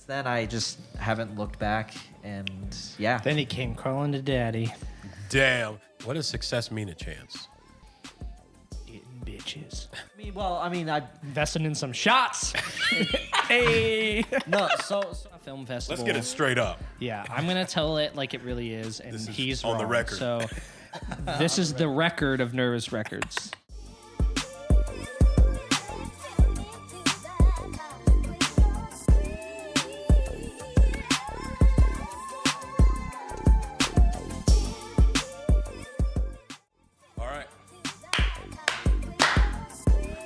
since then, I just haven't looked back, and yeah. Then he came crawling to daddy. Damn. What does success mean to Chance? Getting bitches. I mean, I Investing in some shots. Hey. no. So A film festival. Let's get it straight up. Yeah, I'm going to tell it like it really is, and This is he's on the wrong. record. So this is the record of Nervous Records. All right.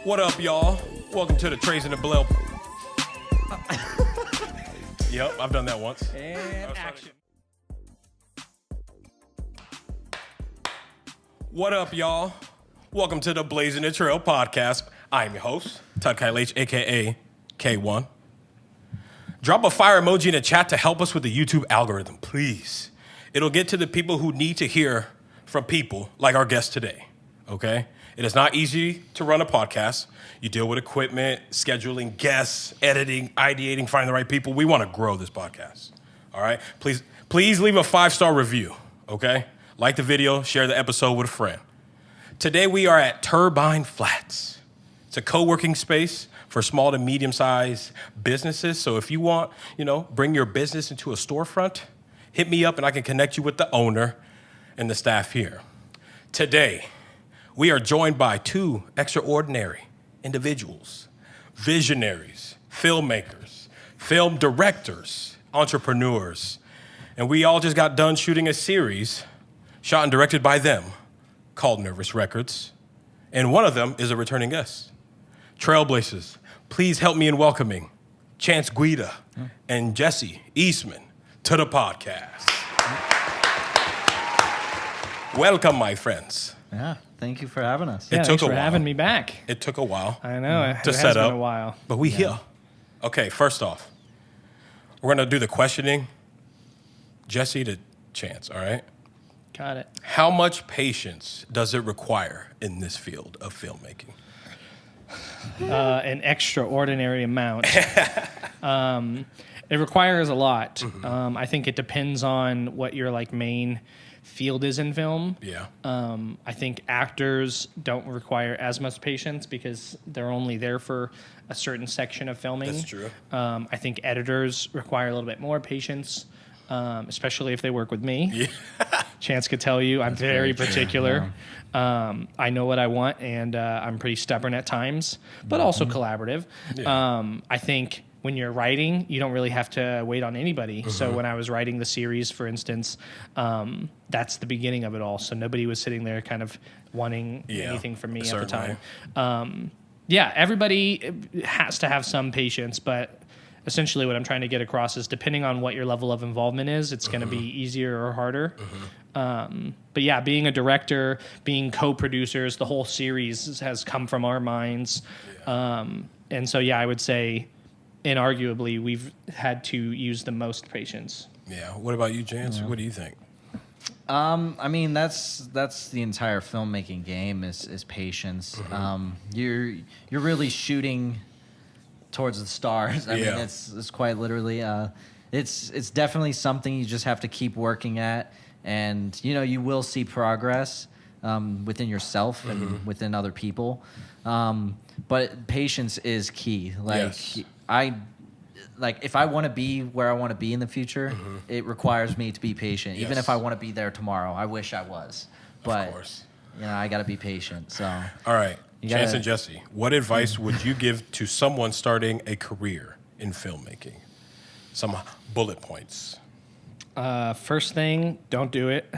What up, y'all? Welcome to the Trays in the Blow. Yep, I've done that once. And action. What up, y'all? Welcome to the Blazin A Trail Podcast. I'm your host, Todd Kyle H, a.k.a. K1. Drop a fire emoji in the chat to help us with the YouTube algorithm, please. It'll get to the people who need to hear from people like our guest today, okay? It is not easy to run a podcast. You deal with equipment, scheduling guests, editing, ideating, finding the right people. We want to grow this podcast, all right? Please leave a 5-star review, okay? Like the video, share the episode with a friend. Today we are at Turbine Flats. It's a co-working space for small to medium-sized businesses. So if you want, bring your business into a storefront, hit me up and I can connect you with the owner and the staff here. Today, we are joined by two extraordinary individuals, visionaries, filmmakers, film directors, entrepreneurs. And we all just got done shooting a series shot and directed by them called Nervous Records. And one of them is a returning guest. Trailblazers, please help me in welcoming Chance Guida and Jesse Eastman to the podcast. Welcome, my friends. yeah, thank you for having us. Yeah, took thanks a for while. having me back. It took a while I know. It to has set been up, a while. but we here. Okay, first off, we're gonna do the questioning. Jesse to Chance, all right? Got it. How much patience does it require in this field of filmmaking? An extraordinary amount. It requires a lot. I think it depends on what your main field is in film. Yeah. I think actors don't require as much patience because they're only there for a certain section of filming. That's true. I think editors require a little bit more patience, especially if they work with me. Yeah. Chance could tell you I'm very true, particular. I know what I want, and I'm pretty stubborn at times, but also collaborative. Yeah. I think when you're writing, you don't really have to wait on anybody. So when I was writing the series, for instance, that's the beginning of it all. So nobody was sitting there kind of wanting anything from me a at the certain time. Everybody has to have some patience, but essentially what I'm trying to get across is depending on what your level of involvement is, it's going to be easier or harder. But yeah, being a director, being co-producers, the whole series has come from our minds. And so, I would say inarguably we've had to use the most patience. Yeah. What about you, Chance? What do you think? I mean, that's the entire filmmaking game is patience. You're really shooting towards the stars. I mean, it's quite literally. It's definitely something you just have to keep working at, and you will see progress within yourself and within other people. But patience is key. If I want to be where I want to be in the future, it requires me to be patient. Even if I want to be there tomorrow, I wish I was. But Of course. I got to be patient. So All right. You Chance gotta- and Jesse, what advice would you give to someone starting a career in filmmaking? Some bullet points. First thing, don't do it.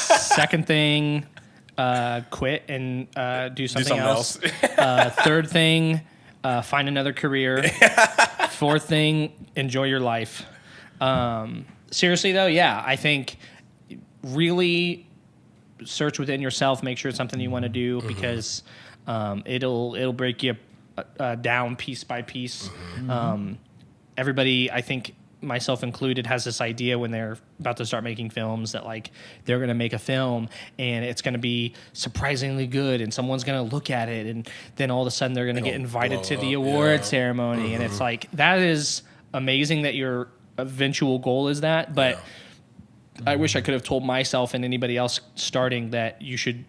Second thing, quit and do something else. Third thing, find another career. Fourth thing, enjoy your life. Seriously though, I think really search within yourself, make sure it's something you want to do because it'll break you down piece by piece. Everybody, I think, myself included, has this idea when they're about to start making films that they're going to make a film and it's going to be surprisingly good and someone's going to look at it and then all of a sudden they're going to get invited to the award ceremony and it's that is amazing that your eventual goal is that, but I wish I could have told myself and anybody else starting that you should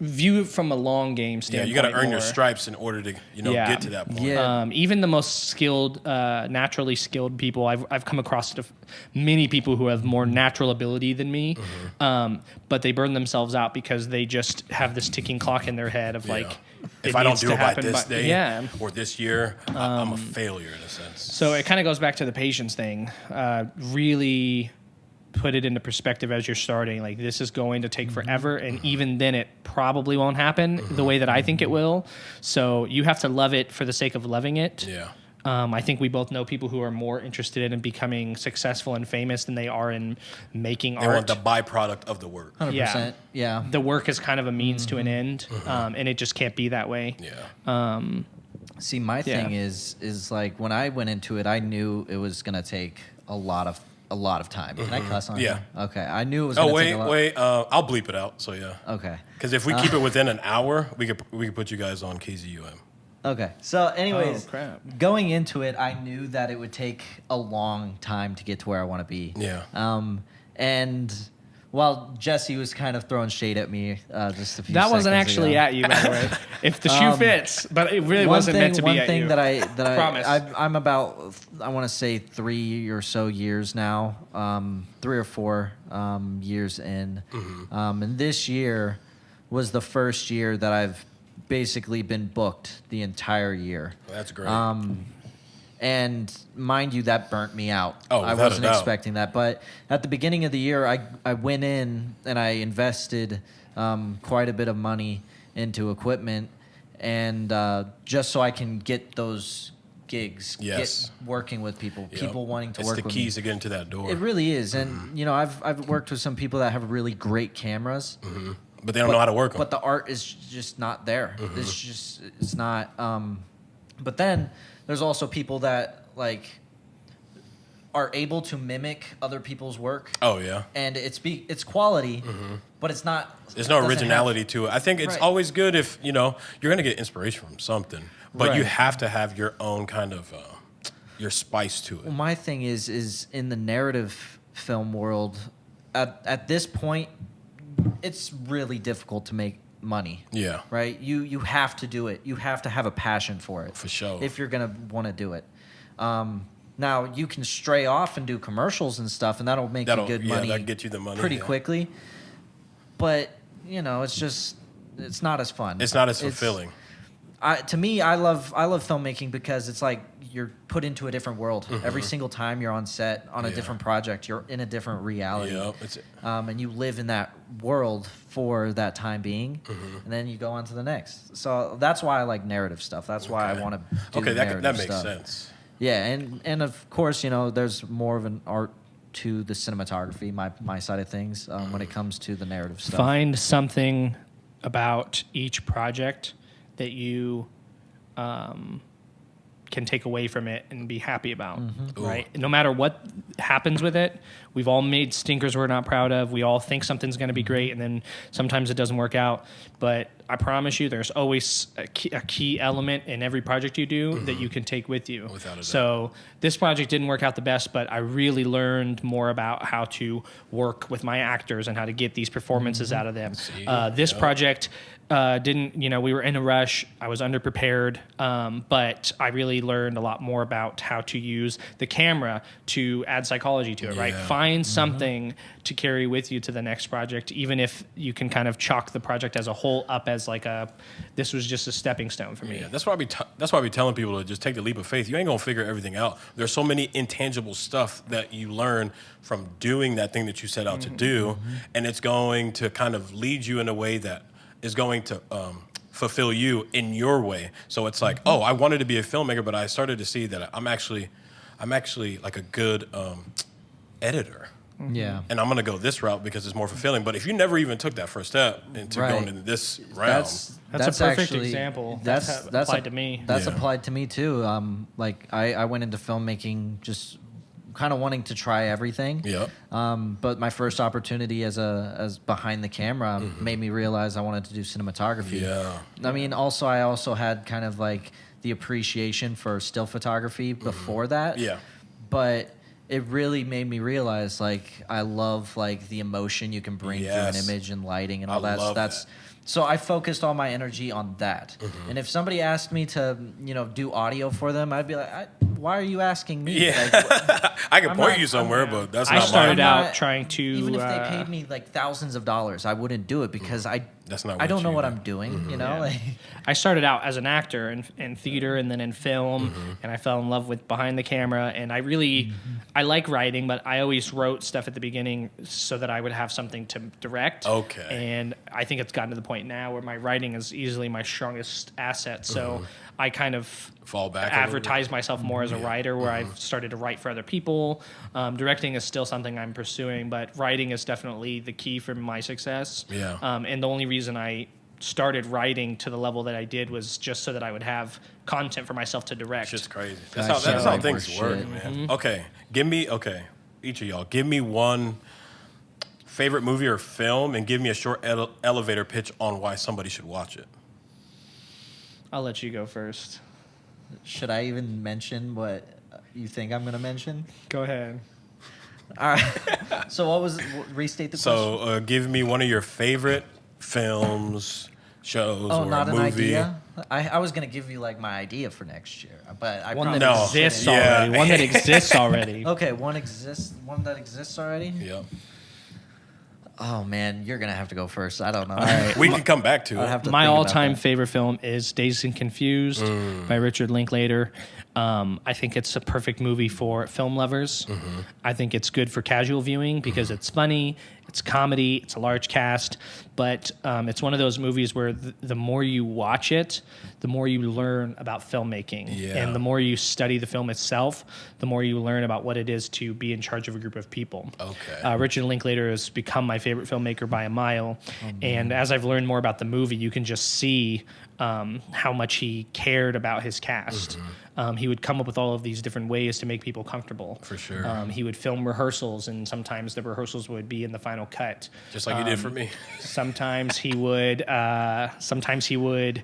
view it from a long game standpoint. Yeah, you got to earn your stripes in order to get to that point. Yeah. Even the most skilled, naturally skilled people, I've come across many people who have more natural ability than me, but they burn themselves out because they just have this ticking clock in their head of like, if I don't do it by this day or this year, I'm a failure in a sense. So it kind of goes back to the patience thing. Really put it into perspective as you're starting. Like, this is going to take forever, and even then it probably won't happen the way that I think it will. So you have to love it for the sake of loving it. Yeah. I think we both know people who are more interested in becoming successful and famous than they are in making art. They want the byproduct of the work. 100%. Yeah. The work is kind of a means to an end, and it just can't be that way. Yeah. See, my thing is like, when I went into it, I knew it was going to take a lot of time. Can I cuss on it? Yeah. Okay. I knew it was going to take a lot. Wait. I'll bleep it out. So yeah. Okay. Because if we keep it within an hour, we could put you guys on KZUM. Okay. So anyways, crap. going into it, I knew that it would take a long time to get to where I want to be. Yeah. And while Jesse was kind of throwing shade at me just a few That seconds wasn't actually ago. at you, by the way. If the shoe fits, but it really wasn't meant to be at you. One thing that I Promise. I'm about, I want to say 3 or so years now, 3 or 4 years in, and this year was the first year that I've basically been booked the entire year. That's great. And mind you, that burnt me out. Oh, I wasn't expecting that. But at the beginning of the year, I went in and I invested quite a bit of money into equipment, and just so I can get those gigs, get working with people, people wanting to work with me. It's the keys to get into that door. It really is. And, I've worked with some people that have really great cameras. But they don't know how to work them. But the art is just not there. It's not. But then there's also people that like are able to mimic other people's work. Oh yeah. And it's quality, but it's not. There's no originality to it. I think it's always good if you're gonna get inspiration from something, but you have to have your own kind of your spice to it. Well, my thing is in the narrative film world, at this point, it's really difficult to make money. Yeah. Right? You have to do it. You have to have a passion for it. For sure. If you're going to want to do it. Now, you can stray off and do commercials and stuff, and that'll make you good money. That'll get you the money. Pretty quickly. But, it's not as fun. It's not as fulfilling. To me, I love filmmaking because it's like you're put into a different world. Every single time you're on set on a different project, you're in a different reality. And you live in that world for that time being, and then you go on to the next. So that's why I like narrative stuff. That's why I want to do narrative that makes stuff. sense. Yeah, and of course, there's more of an art to the cinematography, my side of things, when it comes to the narrative stuff. Find something about each project that you can take away from it and be happy about, right? No matter what happens with it, we've all made stinkers we're not proud of. We all think something's going to be great, and then sometimes it doesn't work out. But I promise you, there's always a key element in every project you do that you can take with you. Without a doubt. So this project didn't work out the best, but I really learned more about how to work with my actors and how to get these performances out of them. This project didn't, we were in a rush. I was underprepared, but I really learned a lot more about how to use the camera to add psychology to it, right? Find something to carry with you to the next project, even if you can kind of chalk the project as a whole up as like this was just a stepping stone for me. Yeah, that's why I be telling people to just take the leap of faith. You ain't gonna figure everything out. There's so many intangible stuff that you learn from doing that thing that you set out to do, and it's going to kind of lead you in a way that is going to fulfill you in your way. So it's like, oh, I wanted to be a filmmaker, but I started to see that I'm actually like a good editor. Yeah. And I'm going to go this route because it's more fulfilling. But if you never even took that first step into going into this realm. That's a perfect actually, example. That's applied to me. That's applied to me too. Like I went into filmmaking just kind of wanting to try everything. Yeah. But my first opportunity as behind the camera made me realize I wanted to do cinematography. Yeah. I mean, I also had kind of like the appreciation for still photography before that. Yeah. But it really made me realize, like, I love, like, the emotion you can bring through an image and lighting and all that. So that's so I focused all my energy on that. And if somebody asked me to, do audio for them, I'd be like, why are you asking me? Yeah. Like, I can point you somewhere, but that's not I started mine. out trying to... Even if they paid me, like, thousands of dollars, I wouldn't do it because I don't know what I'm doing, Like, I started out as an actor in theater and then in film, and I fell in love with behind the camera. And I like writing, but I always wrote stuff at the beginning so that I would have something to direct. Okay. And I think it's gotten to the point now where my writing is easily my strongest asset. So I kind of fall back, advertise myself more as a writer, where I've started to write for other people. Directing is still something I'm pursuing, but writing is definitely the key for my success. Yeah. And the only reason I started writing to the level that I did was just so that I would have content for myself to direct. It's just crazy. That's how things work, man. Okay, each of y'all, give me one favorite movie or film, and give me a short elevator pitch on why somebody should watch it. I'll let you go first. should I even mention what you think I'm going to mention? Go ahead. All right. So restate the question. So give me one of your favorite films, shows, or not a an movie. idea? I was going to give you like my idea for next year, but I One probably that exists Yeah. already. One that exists already. Okay, one that exists already? Yep. Oh man, you're gonna have to go first. I don't know. All right. We can come back to I'll it. have to My think about all-time that. favorite film is Dazed and Confused by Richard Linklater. I think it's a perfect movie for film lovers. I think it's good for casual viewing because it's funny, it's comedy, it's a large cast, but it's one of those movies where the more you watch it, the more you learn about filmmaking. Yeah. And the more you study the film itself, the more you learn about what it is to be in charge of a group of people. Okay. Richard Linklater has become my favorite filmmaker by a mile. And as I've learned more about the movie, you can just see how much he cared about his cast. He would come up with all of these different ways to make people comfortable. For sure. He would film rehearsals, and sometimes the rehearsals would be in the final cut. Just like you did for me. Sometimes he would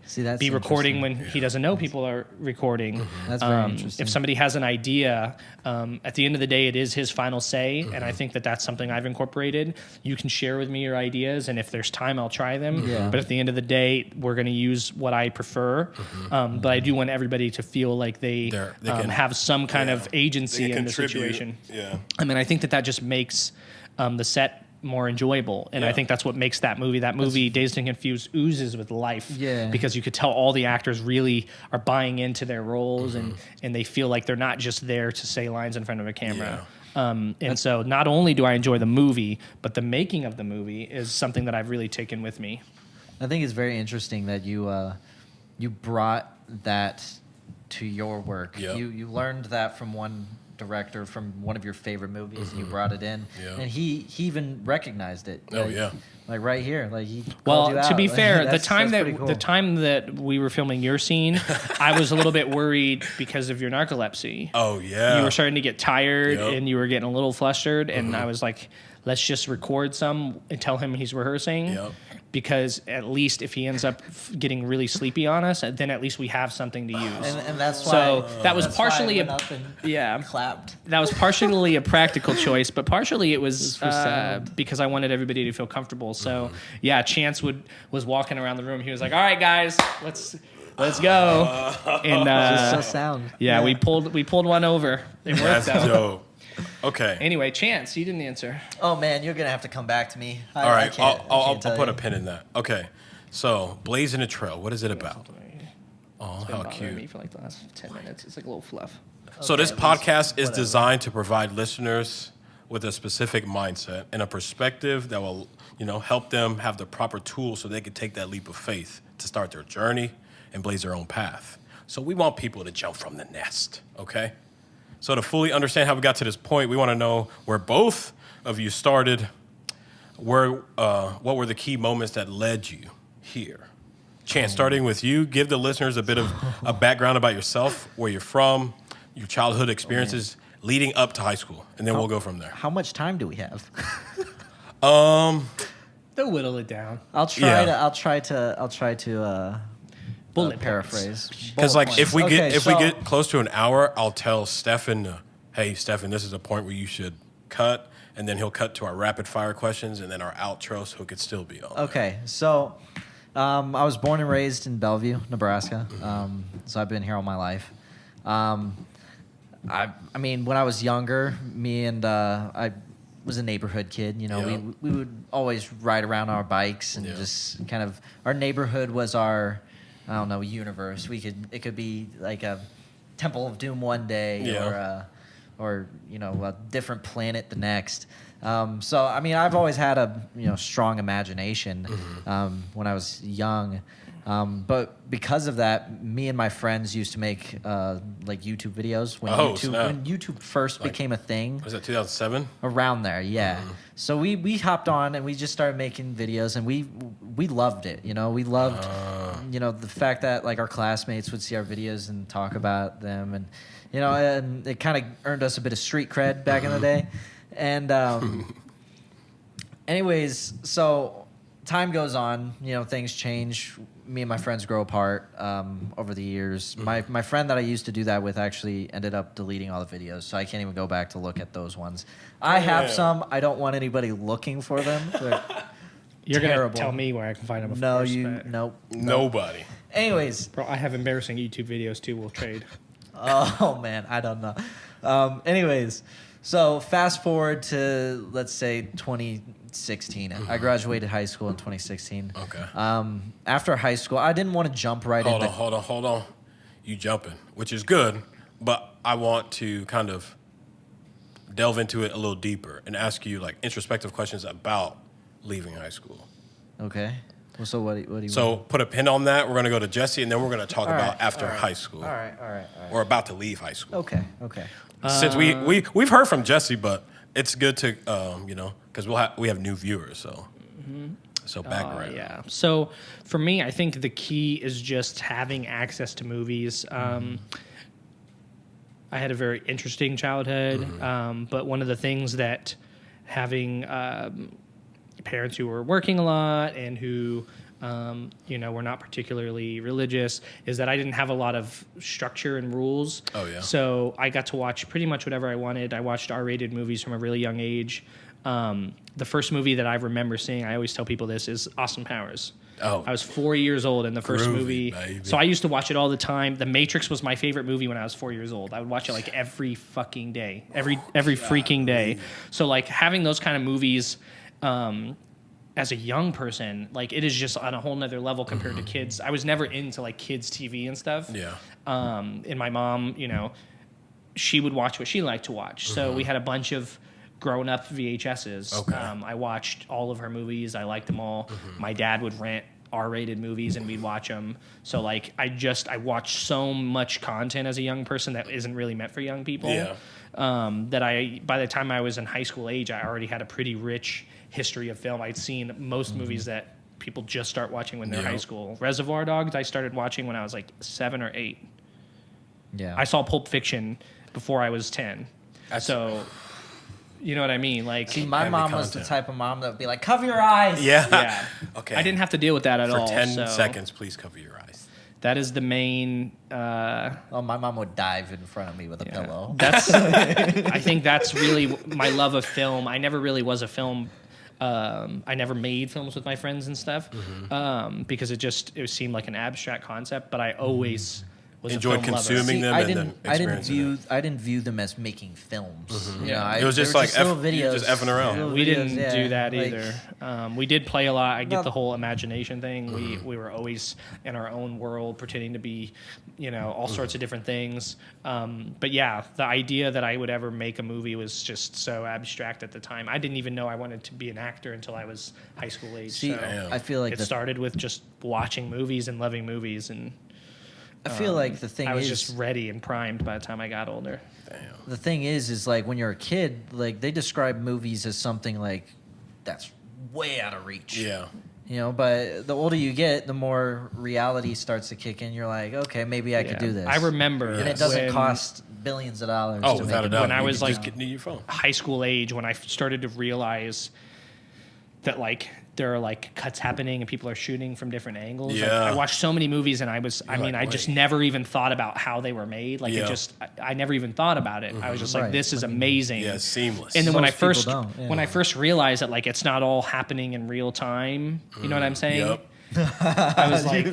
See, that's be recording when he doesn't know people are recording. That's very interesting. If somebody has an idea, at the end of the day, it is his final say, and I think that that's something I've incorporated. You can share with me your ideas, and if there's time, I'll try them. Yeah. But at the end of the day, we're going to use what I prefer. But I do want everybody to feel like they can- have some kind of They agency can in the contribute. situation. Yeah. I mean, I think that just makes the set more enjoyable, and I Yeah. think that's what makes that movie. That movie, Dazed and Confused, oozes with life. Yeah. Because you could tell all the actors really are buying into their roles, and they feel like they're not just there to say lines in front of a camera. And so not only do I enjoy the movie, but the making of the movie is something that I've really taken with me. I think it's very interesting that you brought that to your work. Yep. You learned that from one director from one of your favorite movies, and you brought it in, Yeah. and he even recognized it. Oh, yeah. Like right here, like he called you Well, to out. be Like, fair, that's pretty cool. the time that we were filming your scene, I was a little bit worried because of your narcolepsy. Oh, yeah. You were starting to get tired, Yep. and you were getting a little flustered, and I was like, let's just record some and tell him he's rehearsing. Yep. Because at least if he ends up getting really sleepy on us, then at least we have something to use. and that's why. So that was that's why I partially went up and yeah. clapped. That was partially a practical choice, but partially it was for sound. because I wanted everybody to feel comfortable. So yeah, Chance was walking around the room. He was like, "All right, guys, let's go." And Just so sound. yeah, we pulled one over. It That's worked out. dope. Okay. Anyway, Chance, you didn't answer. Oh man, you're gonna have to come back to me. All right. I'll tell put you. a pin in that. Okay. So, Blazin A Trail. What is it about? Oh, It's been how bothering me cute. for like the last 10 minutes. It's like a little fluff. So this Okay, at least podcast is whatever. designed to provide listeners with a specific mindset and a perspective that will, help them have the proper tools so they can take that leap of faith to start their journey and blaze their own path. So we want people to jump from the nest, okay? So to fully understand how we got to this point, we want to know where both of you started, what were the key moments that led you here? Chance, starting with you, give the listeners a bit of a background about yourself, where you're from, your childhood experiences leading up to high school, and then we'll go from there. How much time do we have? They'll whittle it down. I'll try Yeah. to Bullet paraphrase. Because like if we Okay, we get close to an hour, I'll tell Stefan, hey Stefan, this is a point where you should cut, and then he'll cut to our rapid fire questions and then our outro, so it could still be on. Okay, so I was born and raised in Bellevue, Nebraska. So I've been here all my life. I mean, when I was younger, me and I was a neighborhood kid. You know, we would always ride around on our bikes and just kind of, our neighborhood was our, I don't know, universe. It could be like a Temple of Doom one day, or you know, a different planet the next. So I mean, I've always had a strong imagination when I was young. But because of that, me and my friends used to make like YouTube videos when YouTube first became a thing. Was that 2007? Around there, yeah. So we hopped on and we just started making videos, and we loved it. You know, we loved the fact that like our classmates would see our videos and talk about them, and and it kind of earned us a bit of street cred back in the day. And anyways, so time goes on. Things change. Me and my friends grow apart over the years. My friend that I used to do that with actually ended up deleting all the videos, so I can't even go back to look at those ones. I have some. I don't want anybody looking for them. You're going to tell me where I can find them, of course. Nope. Nobody. Anyways. Bro, I have embarrassing YouTube videos, too. We'll trade. Oh, man. I don't know. Anyways, so fast forward to, let's say, 2016. I graduated high school in 2016. Okay. After high school, I didn't want to jump right into... Hold on. You jumping, which is good, but I want to kind of delve into it a little deeper and ask you like introspective questions about leaving high school. Okay. Well, so what do you want? So put a pin on that. We're going to go to Jesse, and then we're going to talk about after high school. All right. Or about to leave high school. Okay. Since we've heard from Jesse, but it's good to because we have new viewers, so background. Yeah. So for me, I think the key is just having access to movies. I had a very interesting childhood, but one of the things that having parents who were working a lot and who were not particularly religious is that I didn't have a lot of structure and rules. Oh, yeah. So I got to watch pretty much whatever I wanted. I watched R-rated movies from a really young age. The first movie that I remember seeing, I always tell people this, is Austin Powers. Oh. I was 4 years old in the first movie. Baby. So I used to watch it all the time. The Matrix was my favorite movie when I was 4 years old. I would watch it like every fucking day. Every freaking day. So like having those kind of movies as a young person, like it is just on a whole nother level compared to kids. I was never into like kids TV and stuff. Yeah. And my mom, she would watch what she liked to watch. So we had a bunch of grown up VHSs. Okay. I watched all of her movies. I liked them all. My dad would rent R-rated movies and we'd watch them. So like I watched so much content as a young person that isn't really meant for young people. Yeah. That by the time I was in high school age, I already had a pretty rich history of film. I'd seen most movies that people just start watching when they're in high school. Reservoir Dogs, I started watching when I was like 7 or 8. Yeah. I saw Pulp Fiction before I was 10. So, you know what I mean? Like, see, my mom was the type of mom that would be like, cover your eyes. Yeah. Okay. I didn't have to deal with that at all. For 10 seconds, please cover your eyes. That is the main... my mom would dive in front of me with a pillow. That's. I think that's really my love of film. I never really was a film... I never made films with my friends and stuff because it seemed like an abstract concept, but I always... enjoyed consuming them and then experiencing I didn't view them as making films. It was just like videos, just effing around. We didn't do that either. We did play a lot. I get the whole imagination thing. We were always in our own world, pretending to be, all sorts of different things. But yeah, the idea that I would ever make a movie was just so abstract at the time. I didn't even know I wanted to be an actor until I was high school age. See, so I feel like it started with just watching movies and loving movies and. I feel like the thing is... I was just ready and primed by the time I got older. Damn. The thing is like when you're a kid, like they describe movies as something like that's way out of reach. Yeah. But the older you get, the more reality starts to kick in. You're like, okay, maybe I could do this. I remember... And it doesn't cost billions of dollars to without make a doubt. When I was like just need your phone. high school age, when I started to realize that like there are like cuts happening and people are shooting from different angles. Like, Yeah. I watched so many movies and I just never even thought about how they were made. Like I never even thought about it. I was just like, this is amazing. Yeah, seamless. And then when Most I first realized that like it's not all happening in real time, you know what I'm saying? Yep. I was like,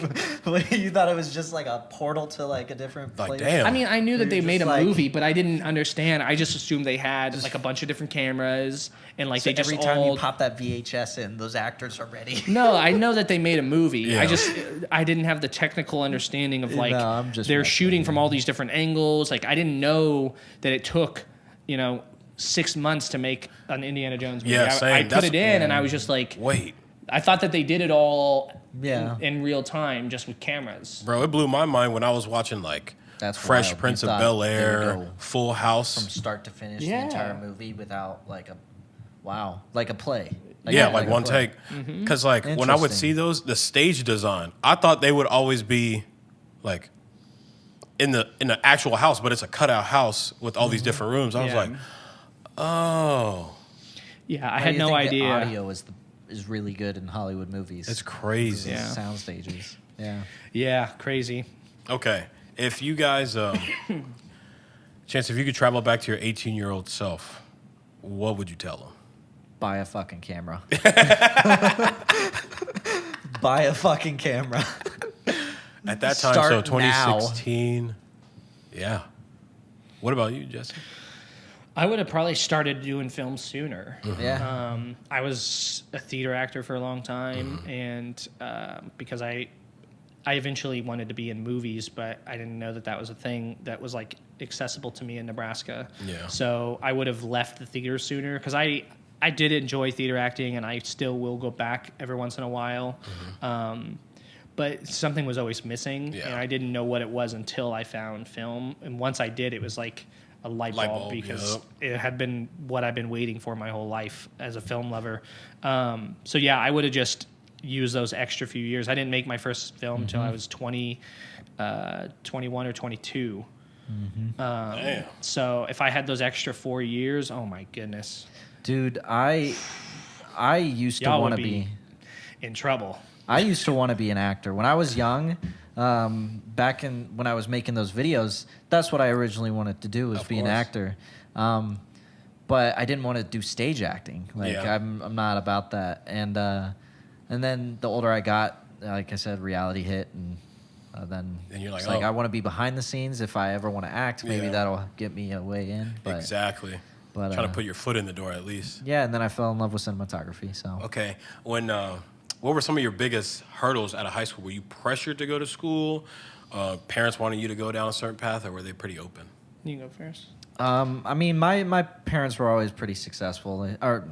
you thought it was just like a portal to like a different place? Like, damn. I mean, I knew that they You're made a just like- movie, but I didn't understand. I just assumed they had like a bunch of different cameras and like So they just every time all. you pop that VHS in, those actors are ready. No, I know that they made a movie. Yeah. I didn't have the technical understanding of like No, I'm just they're messing shooting with from all these different angles. Like I didn't know that it took 6 months to make an Indiana Jones movie. Yeah, same. I put it in and I was just like, Wait. I thought that they did it all Yeah. in real time just with cameras. Bro, it blew my mind when I was watching like That's Fresh wild. Prince You of thought Bel they would Air, go Full House. from start to finish Yeah. the entire movie without like a like a play. Like one a play. take. Because like when I would Interesting. see those, the stage design, I thought they would always be like in the actual house, but it's a cutout house with all these different rooms. I was Yeah. like, oh, Yeah, I Why had do you no think the idea. audio is really good in Hollywood movies. it's crazy. Yeah. Sound stages. Yeah. Yeah, crazy. Okay, if you guys, Chance, if you could travel back to your 18-year-old self, what would you tell them? Buy a fucking camera. Buy a fucking camera. At that time, Start so 2016. Yeah. What about you, Jesse? I would have probably started doing film sooner. Yeah. I was a theater actor for a long time, and because I eventually wanted to be in movies, but I didn't know that was a thing that was like accessible to me in Nebraska. Yeah. So I would have left the theater sooner because I did enjoy theater acting, and I still will go back every once in a while. But something was always missing, Yeah. and I didn't know what it was until I found film. And once I did, it was like a light bulb because it had been what I've been waiting for my whole life as a film lover. So yeah, I would have just used those extra few years. I didn't make my first film until I was 21 or 22. Damn. So if I had those extra 4 years, oh my goodness, Dude, I used to y'all want would to be in trouble. I used to want to be an actor. When I was young, back when I was making those videos, that's what I originally wanted to do, was Of be an course. actor. But I didn't want to do stage acting. Like Yeah. I'm not about that. And then the older I got, like I said, reality hit, and then And you're like, it's like oh. I want to be behind the scenes. If I ever want to act, maybe Yeah. that'll get me a way in. But, Exactly. But Trying to put your foot in the door at least. yeah, and then I fell in love with cinematography. So Okay. When what were some of your biggest hurdles out of high school? Were you pressured to go to school? Parents wanted you to go down a certain path, or were they pretty open? You can go first. I mean, my parents were always pretty successful. Or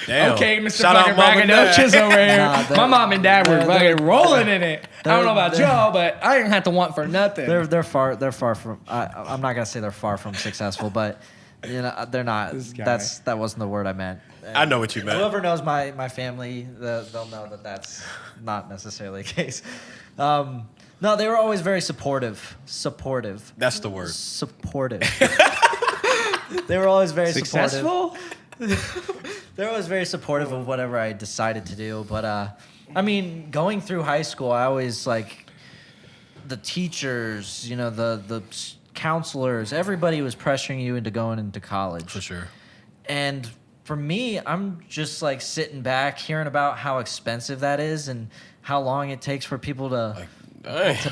Damn. Okay, Mr. Shout out fucking Mom and Dad. braggadocious over here. Nah, they're- My mom and dad were they're- fucking rolling in it. I don't know about they're- y'all, but I didn't have to want for nothing. they're far from. I'm not gonna say they're far from successful, but they're not. This guy. That wasn't the word I meant. I know what you meant. Whoever knows my family, they'll know that that's not necessarily the case. No, they were always very supportive. That's the word. Supportive. They were always very supportive. Successful? They were always very supportive of whatever I decided to do. But I mean, going through high school, I always like the teachers, the counselors, everybody was pressuring you into going into college. For sure. And for me, I'm just like sitting back, hearing about how expensive that is and how long it takes for people to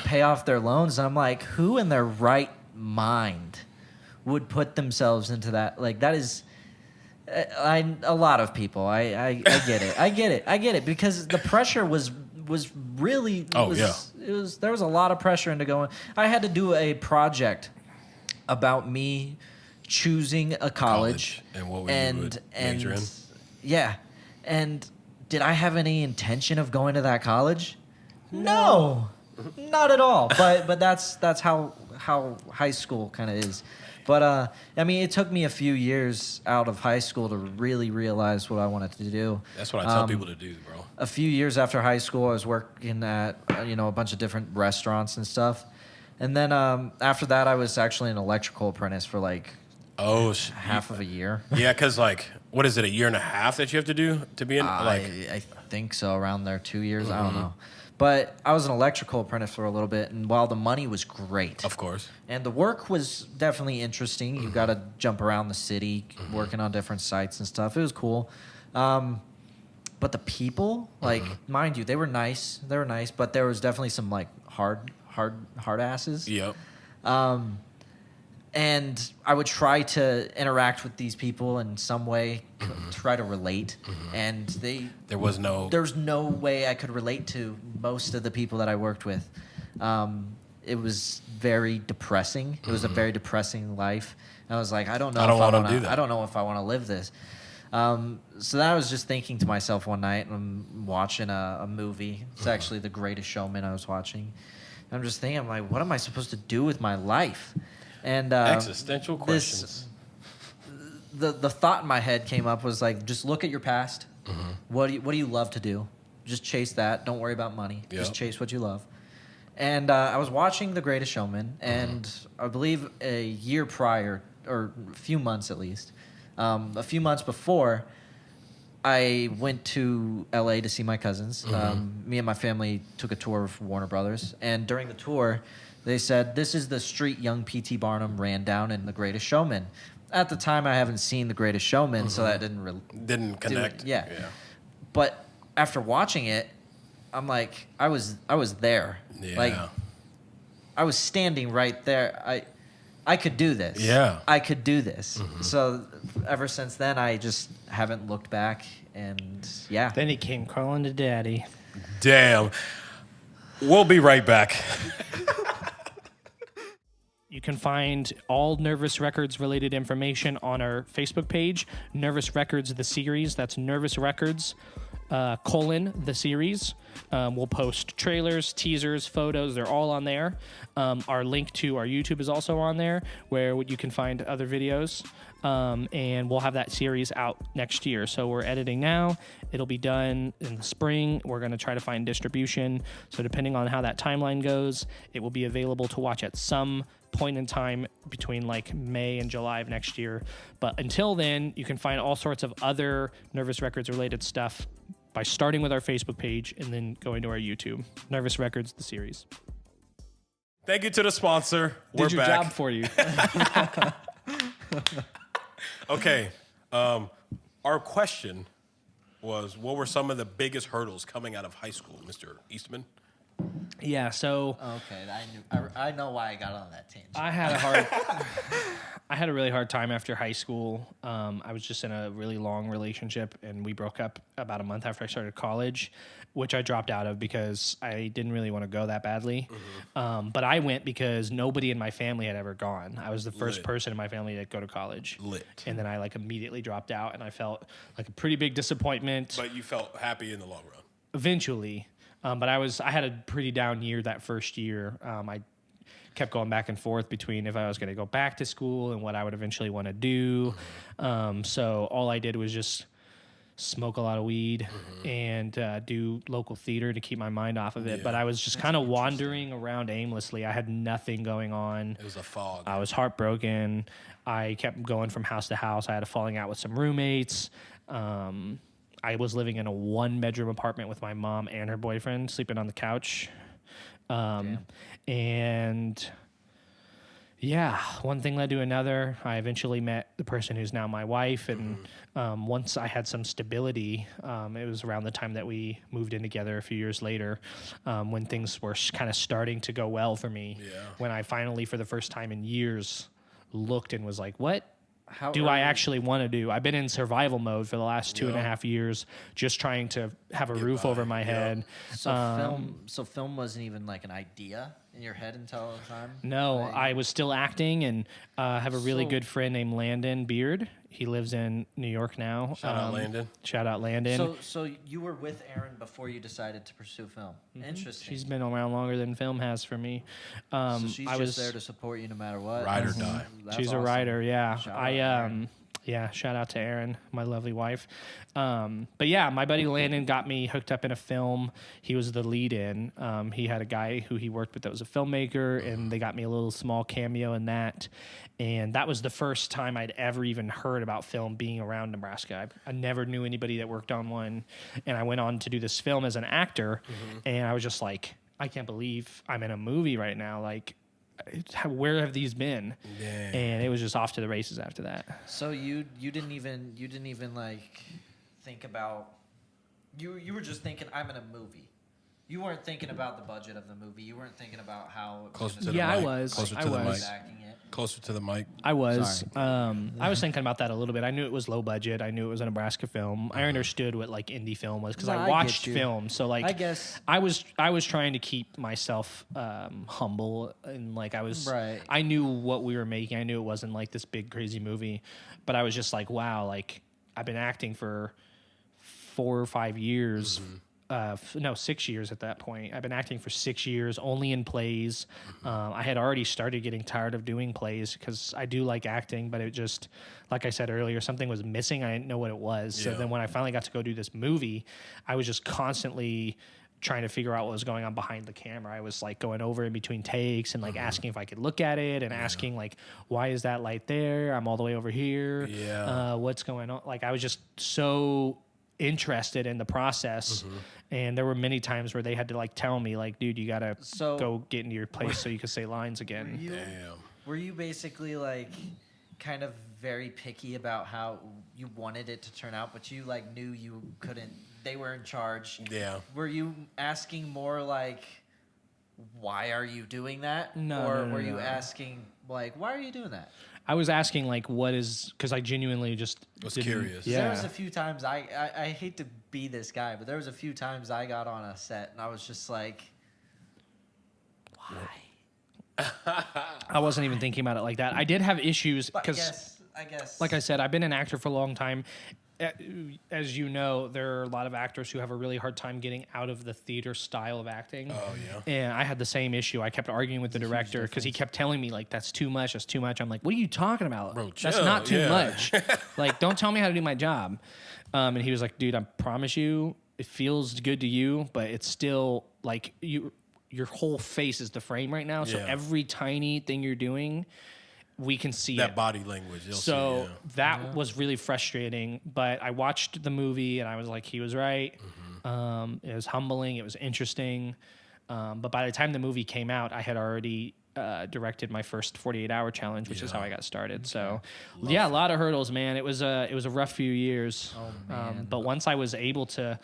pay off their loans. And I'm like, who in their right mind would put themselves into that? Like, that is, a lot of people. I get it. I get it because the pressure was really. There was a lot of pressure into going. I had to do a project about me choosing a college. And what you would major in? Yeah. And did I have any intention of going to that college? No. Not at all. But that's how high school kind of is. But I mean, it took me a few years out of high school to really realize what I wanted to do. That's what I tell people to do, bro. A few years after high school, I was working at a bunch of different restaurants and stuff. And then after that, I was actually an electrical apprentice for like half of a year. Yeah, because like, what is it, a year and a half that you have to do to be in? I think so, around there, 2 years. I don't know. But I was an electrical apprentice for a little bit, and while the money was great, Of course. and the work was definitely interesting, you got to jump around the city, working on different sites and stuff. It was cool. But the people, like, mind you, they were nice. They were nice, but there was definitely some like hard asses. Yep. And I would try to interact with these people in some way, try to relate. And there's no way I could relate to most of the people that I worked with. It was very depressing. It was a very depressing life. And I was like, I don't know if I want to live this. So then I was just thinking to myself one night, I'm watching a movie. It's actually The Greatest Showman I was watching. And I'm just thinking, I'm like, what am I supposed to do with my life? And existential questions. The thought in my head came up was like, just look at your past. What do you love to do? Just chase that. Don't worry about money. Yep. Just chase what you love. And I was watching The Greatest Showman, and I believe a year prior, or a few months at least, a few months before, I went to LA to see my cousins. Me and my family took a tour of Warner Brothers, and during the tour, they said, this is the street young P.T. Barnum ran down in The Greatest Showman. At the time, I haven't seen The Greatest Showman, so that didn't connect. Yeah. But after watching it, I'm like, I was there. Yeah. Like, I was standing right there. I could do this. Yeah. I could do this. So ever since then, I just haven't looked back, and yeah. Then he came crawling to daddy. Damn. We'll be right back. You can find all Nervous Records related information on our Facebook page, Nervous Records the series. That's Nervous Records, the series. We'll post trailers, teasers, photos. They're all on there. Our link to our YouTube is also on there, where you can find other videos. And we'll have that series out next year. So we're editing now. It'll be done in the spring. We're going to try to find distribution. So depending on how that timeline goes, it will be available to watch at some point in time between like May and July of next year. But until then, you can find all sorts of other Nervous Records related stuff by starting with our Facebook page and then going to our YouTube. Nervous Records, the series. Thank you to the sponsor. We're Did your back. job for you. Okay. Our question was, what were some of the biggest hurdles coming out of high school, Mr. Eastman? Yeah, so Okay, I know why I got on that tangent. I had a really hard time after high school. I was just in a really long relationship, and we broke up about a month after I started college, which I dropped out of because I didn't really want to go that badly. But I went because nobody in my family had ever gone. I was the first person in my family to go to college. And then I like immediately dropped out, and I felt like a pretty big disappointment. But you felt happy in the long run. Eventually. But I had a pretty down year that first year. I kept going back and forth between if I was going to go back to school and what I would eventually want to do. So all I did was just smoke a lot of weed and do local theater to keep my mind off of it. Yeah. But I was just kind of wandering around aimlessly. I had nothing going on. It was a fog. I was heartbroken. I kept going from house to house. I had a falling out with some roommates. I was living in a 1-bedroom apartment with my mom and her boyfriend, sleeping on the couch. And yeah, one thing led to another. I eventually met the person who's now my wife. And once I had some stability, it was around the time that we moved in together a few years later, when things were kind of starting to go well for me. Yeah. When I finally, for the first time in years, looked and was like, what How do I actually want to do? I've been in survival mode for the last 2.5 years, just trying to have a roof over my head. So film wasn't even like an idea in your head until the time? No, Like, I was still acting, and have a really So- good friend named Landon Beard. He lives in New York now. Shout out Landon. Shout out Landon. So you were with Erin before you decided to pursue film. Interesting. She's been around longer than film has for me. So she's I just was there to support you no matter what. Ride or die. That's She's a awesome. writer, yeah. Shout out Erin. Yeah, shout out to Erin, my lovely wife. But yeah, my buddy Landon got me hooked up in a film. He was the lead in. He had a guy who he worked with that was a filmmaker, and they got me a little small cameo in that. And that was the first time I'd ever even heard about film being around Nebraska. I never knew anybody that worked on one. And I went on to do this film as an actor, and I was just like, I can't believe I'm in a movie right now. Like, where have these been? Damn. And it was just off to the races after that. So you didn't even like think about you were just thinking I'm in a movie. You weren't thinking about the budget of the movie. You weren't thinking about how it Closer was to the gonna Yeah, mic. I was. Closer I to the was. mic. acting it. Closer to the mic. I was. Sorry. I was thinking about that a little bit. I knew it was low budget. I knew it was a Nebraska film. I understood what like indie film was because No, I I watched get you. film. So like, I guess- I was trying to keep myself humble and like Right. I knew what we were making. I knew it wasn't like this big crazy movie, but I was just like, wow, like I've been acting for 4 or 5 years. No, 6 years at that point. I've been acting for 6 years, only in plays. I had already started getting tired of doing plays because I do like acting, but it just, like I said earlier, something was missing. I didn't know what it was. So Yeah. then when I finally got to go do this movie, I was just constantly trying to figure out what was going on behind the camera. I was like going over in between takes and like asking if I could look at it and asking like, why is that light there? I'm all the way over here. Yeah. What's going on? Like I was just so interested in the process, and there were many times where they had to like tell me like, dude, you gotta So- go get into your place so you can say lines again. Damn. Were you basically like kind of very picky about how you wanted it to turn out, but you like knew you couldn't? They were in charge. Yeah. Were you asking more like, why are you doing that? No, Or no, no, were you no. asking like, why are you doing that? I was asking like, what is, because I genuinely just Was didn't- curious. Yeah. There was a few times I hate to be this guy, but there was a few times I got on a set and I was just like, why? I wasn't even thinking about it like that. I did have issues But because, I guess. like I said, I've been an actor for a long time. As you know, there are a lot of actors who have a really hard time getting out of the theater style of acting. Oh, yeah. And I had the same issue. I kept arguing with the director because he kept telling me like, that's too much. That's too much. I'm like, what are you talking about? Bro, That's chill, not too yeah. much. Like, don't tell me how to do my job. And he was like, dude, I promise you, it feels good to you, but it's still like your whole face is the frame right now. So Yeah. every tiny thing you're doing, we can see That it. body language. You'll So see, yeah. that was really frustrating. But I watched the movie and I was like, he was right. It was humbling. It was interesting. But by the time the movie came out, I had already directed my first 48-hour challenge, which is how I got started. So, yeah, a lot of hurdles, man. It was a rough few years. Oh, man. But once I was able to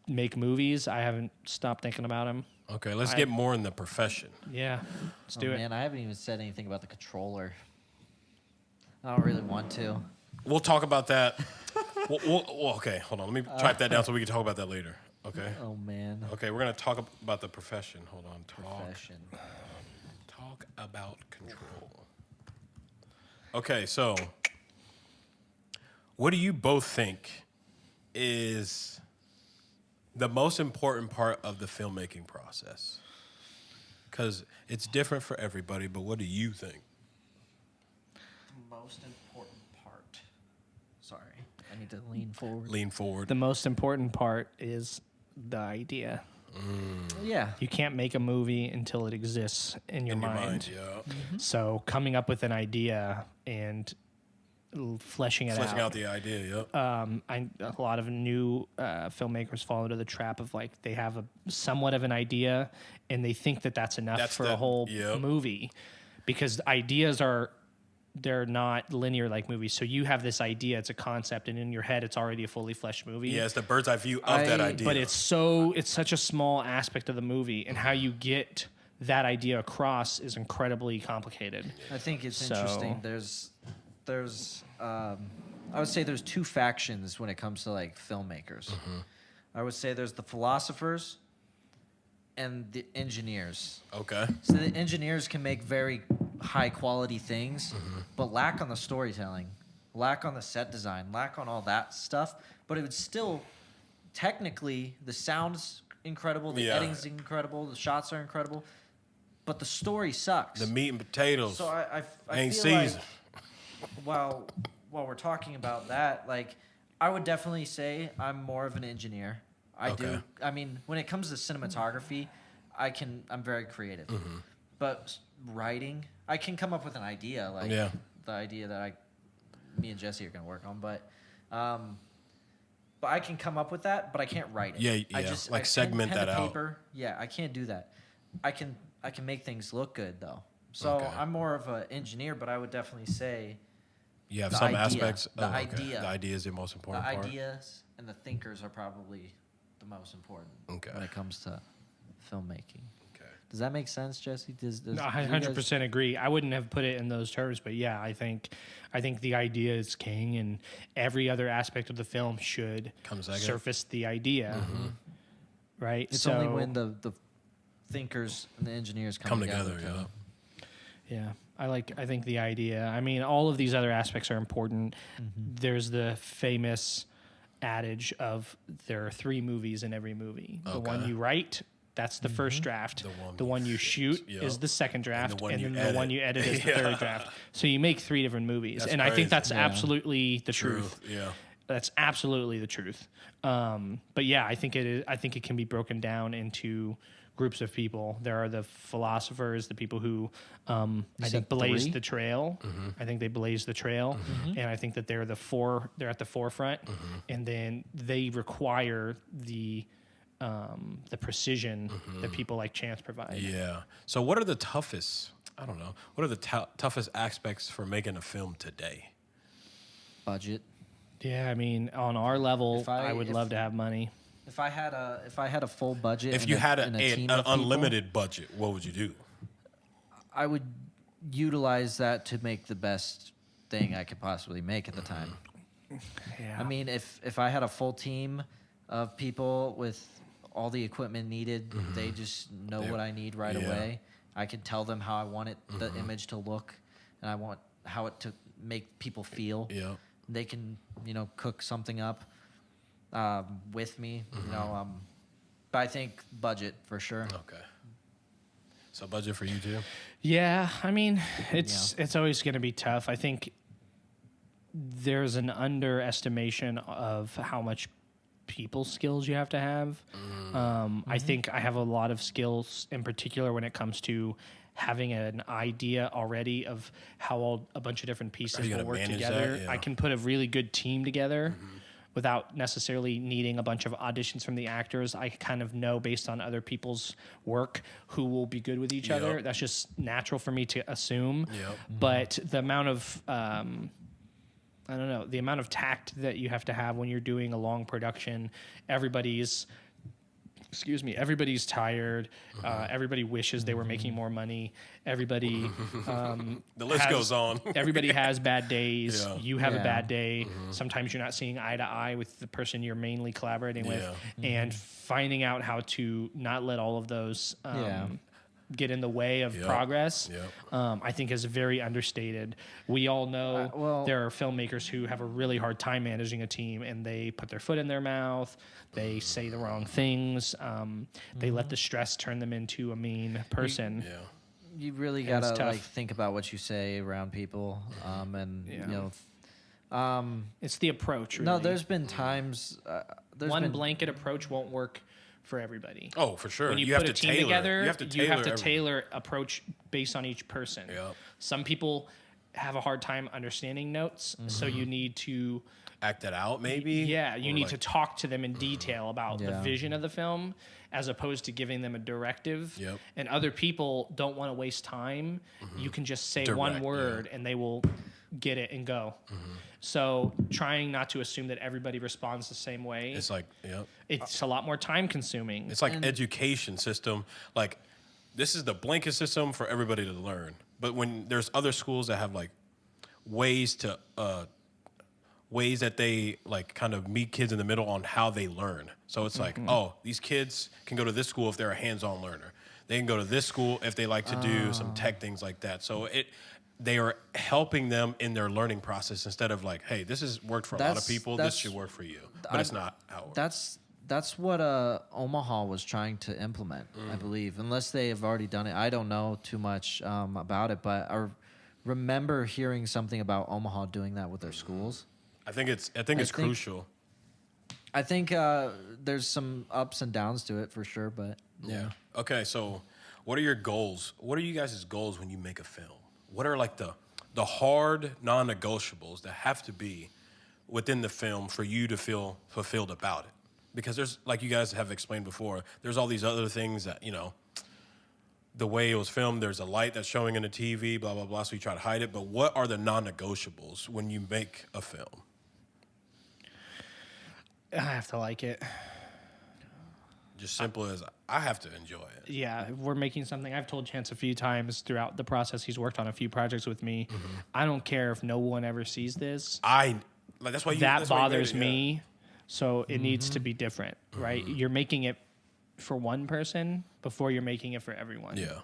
make movies, I haven't stopped thinking about them. Okay, let's get more in the profession. Yeah, let's do it. Man, I haven't even said anything about the controller. I don't really want to. We'll talk about that. well, okay, hold on. Let me type that down so we can talk about that later. Okay. Oh man. Okay, we're gonna talk about the profession. Hold on. Profession. Talk about control. Okay, so what do you both think is the most important part of the filmmaking process? Because it's different for everybody, but what do you think? The most important part. Sorry, I need to lean forward. Lean forward. The most important part is the idea. Yeah. You can't make a movie until it exists in your mind. yeah. So coming up with an idea and fleshing it Fleshing out. out the idea, yep. A lot of new filmmakers fall into the trap of like they have a somewhat of an idea and they think that that's enough That's for the- a whole yep. movie, because ideas they're not linear like movies. So you have this idea, it's a concept, and in your head it's already a fully fleshed movie. Yeah, it's the bird's eye view of that idea. But it's such a small aspect of the movie, and how you get that idea across is incredibly complicated. I think it's So- interesting. There's I would say there's two factions when it comes to like filmmakers. I would say there's the philosophers and the engineers. Okay. So the engineers can make very high quality things, but lack on the storytelling, lack on the set design, lack on all that stuff. But it would still, technically, the sound's incredible, the Yeah. editing's incredible, the shots are incredible, but the story sucks. The meat and potatoes So I ain't feel seasoned. like, while while we're talking about that, like, I would definitely say I'm more of an engineer. I mean, when it comes to cinematography, I'm very creative. But writing, I can come up with an idea, like the idea that me and Jesse are going to work on, but I can come up with that, but I can't write it. Yeah. I segment that out. Paper, yeah, I can't do that. I can make things look good though. So I'm more of an engineer, but I would definitely say you have some aspects. The idea. The idea is the most important part. The ideas and the thinkers are probably the most important when it comes to filmmaking. Does that make sense, Jesse? No, I 100% agree. I wouldn't have put it in those terms, but yeah, I think the idea is king, and every other aspect of the film should surface the idea, right? It's only when the thinkers and the engineers come together. Yeah, I think the idea. I mean, all of these other aspects are important. There's the famous adage of there are 3 movies in every movie. The one you write, that's the first draft. The one you shoot is the second draft, and then the one you edit is the third draft. So you make 3 different movies, and crazy. I think that's absolutely the truth. Yeah, that's absolutely the truth. But yeah, I think it is. I think it can be broken down into groups of people. There are the philosophers, the people who I think blazed the trail. I think they blazed the trail, and I think that they're at the forefront, and then they require the precision that people like Chance provide. Yeah. So what are the toughest, what are the toughest aspects for making a film today? Budget. Yeah, I mean, on our level, I would love to have money. If I had a full budget, if you had an unlimited budget, what would you do? I would utilize that to make the best thing I could possibly make at the time. Yeah. I mean, if I had a full team of people with all the equipment needed, they just know what I need right away. I can tell them how I want the image to look, and I want how it to make people feel. Yeah. They can, cook something up with me, but I think budget for sure. Okay. So budget for you too? Yeah, I mean, it's always going to be tough. I think there's an underestimation of how much people skills you have to have. I think I have a lot of skills, in particular when it comes to having an idea already of how a bunch of different pieces will work together. That, yeah. I can put a really good team together without necessarily needing a bunch of auditions from the actors. I kind of know based on other people's work who will be good with each other. That's just natural for me to assume. But the amount of the amount of tact that you have to have when you're doing a long production, everybody's tired. Everybody wishes they were making more money. Everybody, the list goes on. Everybody has bad days. You have a bad day. Sometimes you're not seeing eye to eye with the person you're mainly collaborating with, and finding out how to not let all of those get in the way of progress, I think is very understated. We all know there are filmmakers who have a really hard time managing a team, and they put their foot in their mouth. They say the wrong things. They let the stress turn them into a mean person. You really gotta think about what you say around people, it's the approach. Really. No, there's been times. One blanket approach won't work for everybody. Oh, for sure. When you put a team together, you have to tailor approach based on each person. Some people have a hard time understanding notes, so you need to act that out, maybe. You need to talk to them in detail about the vision of the film, as opposed to giving them a directive. And other people don't want to waste time. You can just say one word, and they will get it and go. So trying not to assume that everybody responds the same way. It's like, it's a lot more time consuming. It's like education system. Like, this is the blanket system for everybody to learn. But when there's other schools that have like ways that they like kind of meet kids in the middle on how they learn. So it's like, these kids can go to this school if they're a hands-on learner. They can go to this school if they like to do some tech things like that. So they are helping them in their learning process instead of like, hey, this has worked for a lot of people. This should work for you. But it's not how it works. That's what Omaha was trying to implement, I believe. Unless they have already done it. I don't know too much about it, but our remember hearing something about Omaha doing that with their schools. I think it's crucial. I think there's some ups and downs to it for sure, but yeah. Okay, so what are your goals? What are you guys' goals when you make a film? What are like the hard non-negotiables that have to be within the film for you to feel fulfilled about it? Because there's, like you guys have explained before, there's all these other things that, the way it was filmed, there's a light that's showing in the TV, blah, blah, blah, so you try to hide it. But what are the non-negotiables when you make a film? I have to like it. Just simple as I have to enjoy it. Yeah, we're making something. I've told Chance a few times throughout the process. He's worked on a few projects with me. Mm-hmm. I don't care if no one ever sees this. That's why that bothers me. So it needs to be different, right? You're making it for one person before you're making it for everyone. Yeah.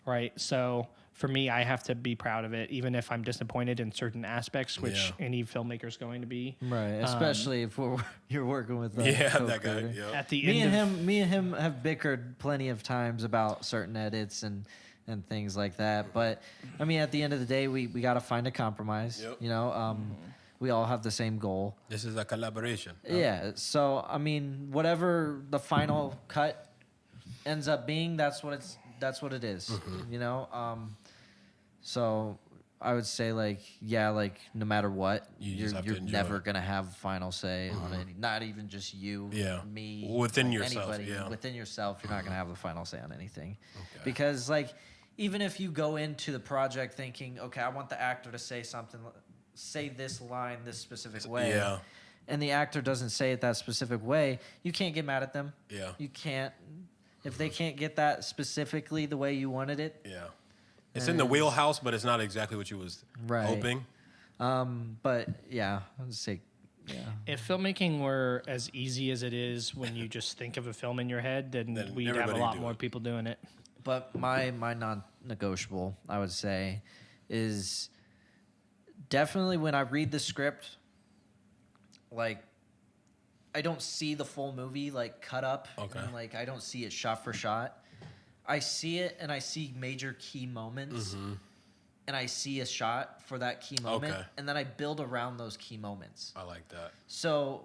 Right. So for me, I have to be proud of it, even if I'm disappointed in certain aspects, which any filmmaker is going to be. Right. Especially if you're working with that guy. Yeah. At the me and him have bickered plenty of times about certain edits and things like that. But I mean, at the end of the day, we got to find a compromise. Yep. We all have the same goal. This is a collaboration. Yeah. So I mean, whatever the final cut ends up being, that's what it is. Mm-hmm. So I would say no matter what, you're never gonna have final say on it. Not even just you, me, within yourself. Anybody within yourself, you're not gonna have the final say on anything. Okay. Because even if you go into the project thinking, okay, I want the actor to say something, say this line this specific way, and the actor doesn't say it that specific way, you can't get mad at them. Yeah, you can't. If they can't get that specifically the way you wanted it. Yeah. It's in the wheelhouse, but it's not exactly what you was hoping. But yeah, I'd say, if filmmaking were as easy as it is when you just think of a film in your head, then we'd have a lot more people doing it. But my non-negotiable, I would say, is definitely when I read the script, I don't see the full movie cut up. Okay. And I don't see it shot for shot. I see it and I see major key moments, and I see a shot for that key moment, and then I build around those key moments. I like that. So,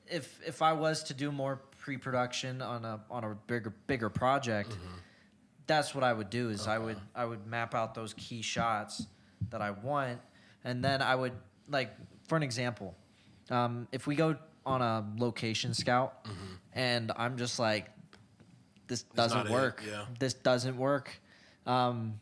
if I was to do more pre-production on a bigger project, that's what I would do. Is I would map out those key shots that I want, and then I would for an example, if we go on a location scout, and I'm just this doesn't work. This doesn't work. Don't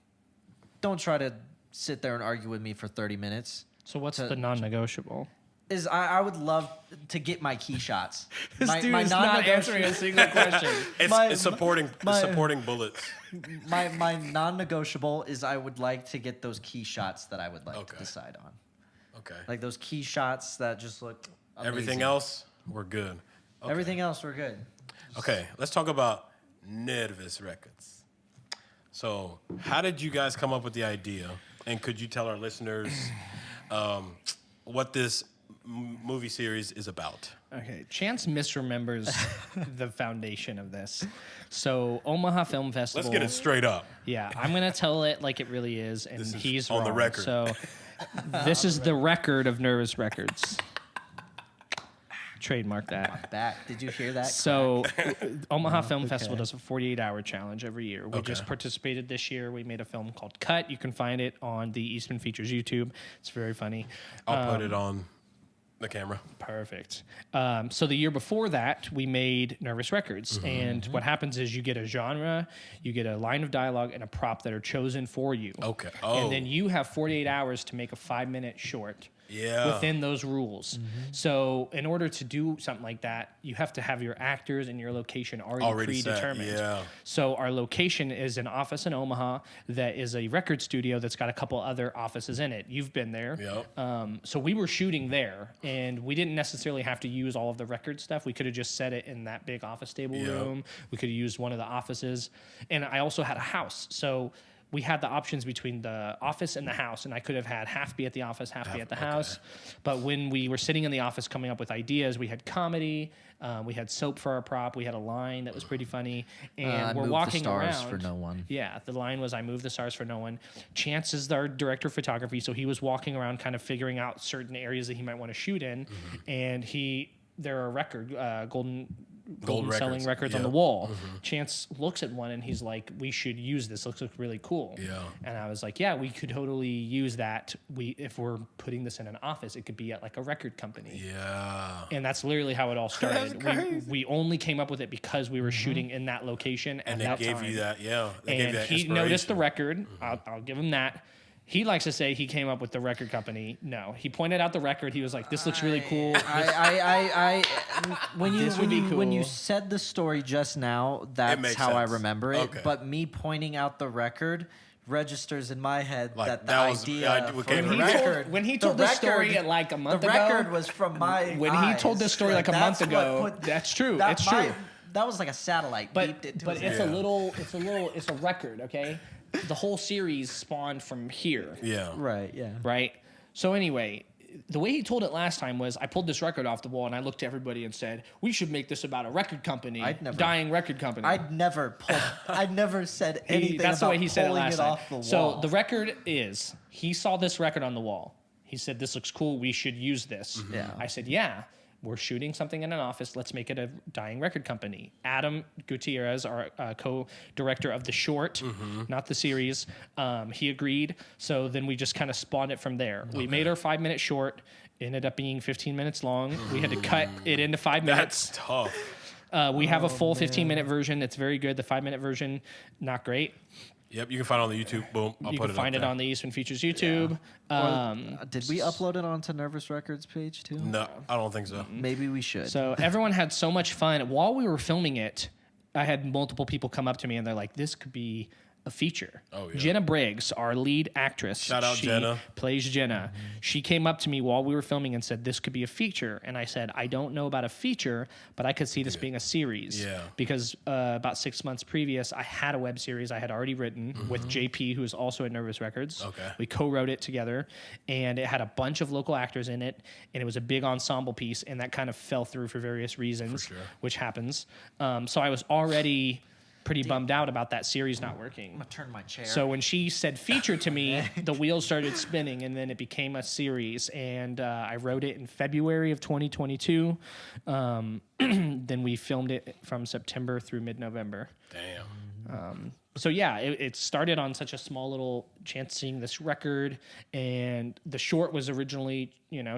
try to sit there and argue with me for 30 minutes. So what's the non-negotiable? Is I would love to get my key shots. This dude is not answering a single question. It's supporting bullets. My non-negotiable is I would like to get those key shots that I would like to decide on. Okay. Those key shots that just look amazing. Everything else, we're good. Okay. Everything else, we're good. Okay, let's talk about Nervous Records. So, how did you guys come up with the idea? And could you tell our listeners what this movie series is about? Okay, Chance misremembers the foundation of this. So, Omaha Film Festival. Let's get it straight up. Yeah, I'm going to tell it like it really is, and he's on the record. So, this is the record of Nervous Records. Trademark that. Back. Did you hear that? So, Omaha Film Festival does a 48-hour challenge every year. We just participated this year. We made a film called Cut. You can find it on the Eastman Features YouTube. It's very funny. I'll put it on the camera. Perfect. So the year before that, we made Nervous Records. And what happens is you get a genre, you get a line of dialogue, and a prop that are chosen for you. Okay. And then you have 48 hours to make a 5-minute short. Within those rules. So in order to do something like that, you have to have your actors and your location already predetermined. So our location is an office in Omaha that is a record studio that's got a couple other offices in it. You've been there. So we were shooting there, and we didn't necessarily have to use all of the record stuff. We could have just set it in that big office table room. We could have used one of the offices. And I also had a house. So we had the options between the office and the house, and I could have had half be at the office, half be at the house. But when we were sitting in the office coming up with ideas, we had comedy, we had soap for our prop, we had a line that was pretty funny, and we're walking the stars around. for no one. Yeah, the line was, I moved the stars for no one. Chance is our director of photography, so he was walking around kind of figuring out certain areas that he might want to shoot in, and there are gold selling records on the wall. Chance looks at one and he's like, we should use this. Looks really cool. Yeah. And I was like, yeah, we could totally use that. If we're putting this in an office, it could be at like a record company. Yeah. And that's literally how it all started. We only came up with it because we were shooting in that location at that time. And they gave you that, And he noticed the record. I'll give him that. He likes to say he came up with the record company. No, he pointed out the record. He was like, "This looks really cool." When you said the story just now, that's how I remember it. Okay. But me pointing out the record registers in my head Like, that the idea for the record. When he told the story like a month ago, the record was from my. When he told this story like a month ago, that's true. It's true. That was like a satellite. But it's a record. Okay. The whole series spawned from here. Yeah. Right, yeah. Right? So anyway, the way he told it last time was I pulled this record off the wall and I looked to everybody and said, we should make this about a record company, dying record company. I'd never said anything that's about the way he said it pulling last it time. off the wall. So the record is, he saw this record on the wall. He said, this looks cool. We should use this. Yeah. I said, yeah. We're shooting something in an office. Let's make it a dying record company. Adam Gutierrez, our co-director of the short, not the series, he agreed. So then we just kind of spawned it from there. Okay. We made our 5-minute short. It ended up being 15 minutes long. We had to cut it into 5 minutes. That's tough. We have a full 15-minute version. It's very good. The 5-minute version, not great. Yep, you can find it on the YouTube. Boom. You can find it on the Eastman Features YouTube. Yeah. Did we upload it onto Nervous Records page too? No, I don't think so. Maybe we should. So everyone had so much fun. While we were filming it, I had multiple people come up to me and they're like, this could be a feature. Oh, yeah. Jenna Briggs, our lead actress. Shout out she Jenna. Plays Jenna. Mm-hmm. She came up to me while we were filming and said, this could be a feature. And I said, I don't know about a feature, but I could see this being a series. Yeah. Because about 6 months previous, I had a web series I had already written with JP, who is also at Nervous Records. Okay. We co-wrote it together, and it had a bunch of local actors in it, and it was a big ensemble piece, and that kind of fell through for various reasons, which happens. So I was already pretty bummed out about that series not working. I'm gonna turn my chair. So when she said feature to me, the wheels started spinning, and then it became a series. And I wrote it in February of 2022. Then we filmed it from September through mid-November. Damn. So yeah, it started on such a small little chance seeing this record, and the short was originally,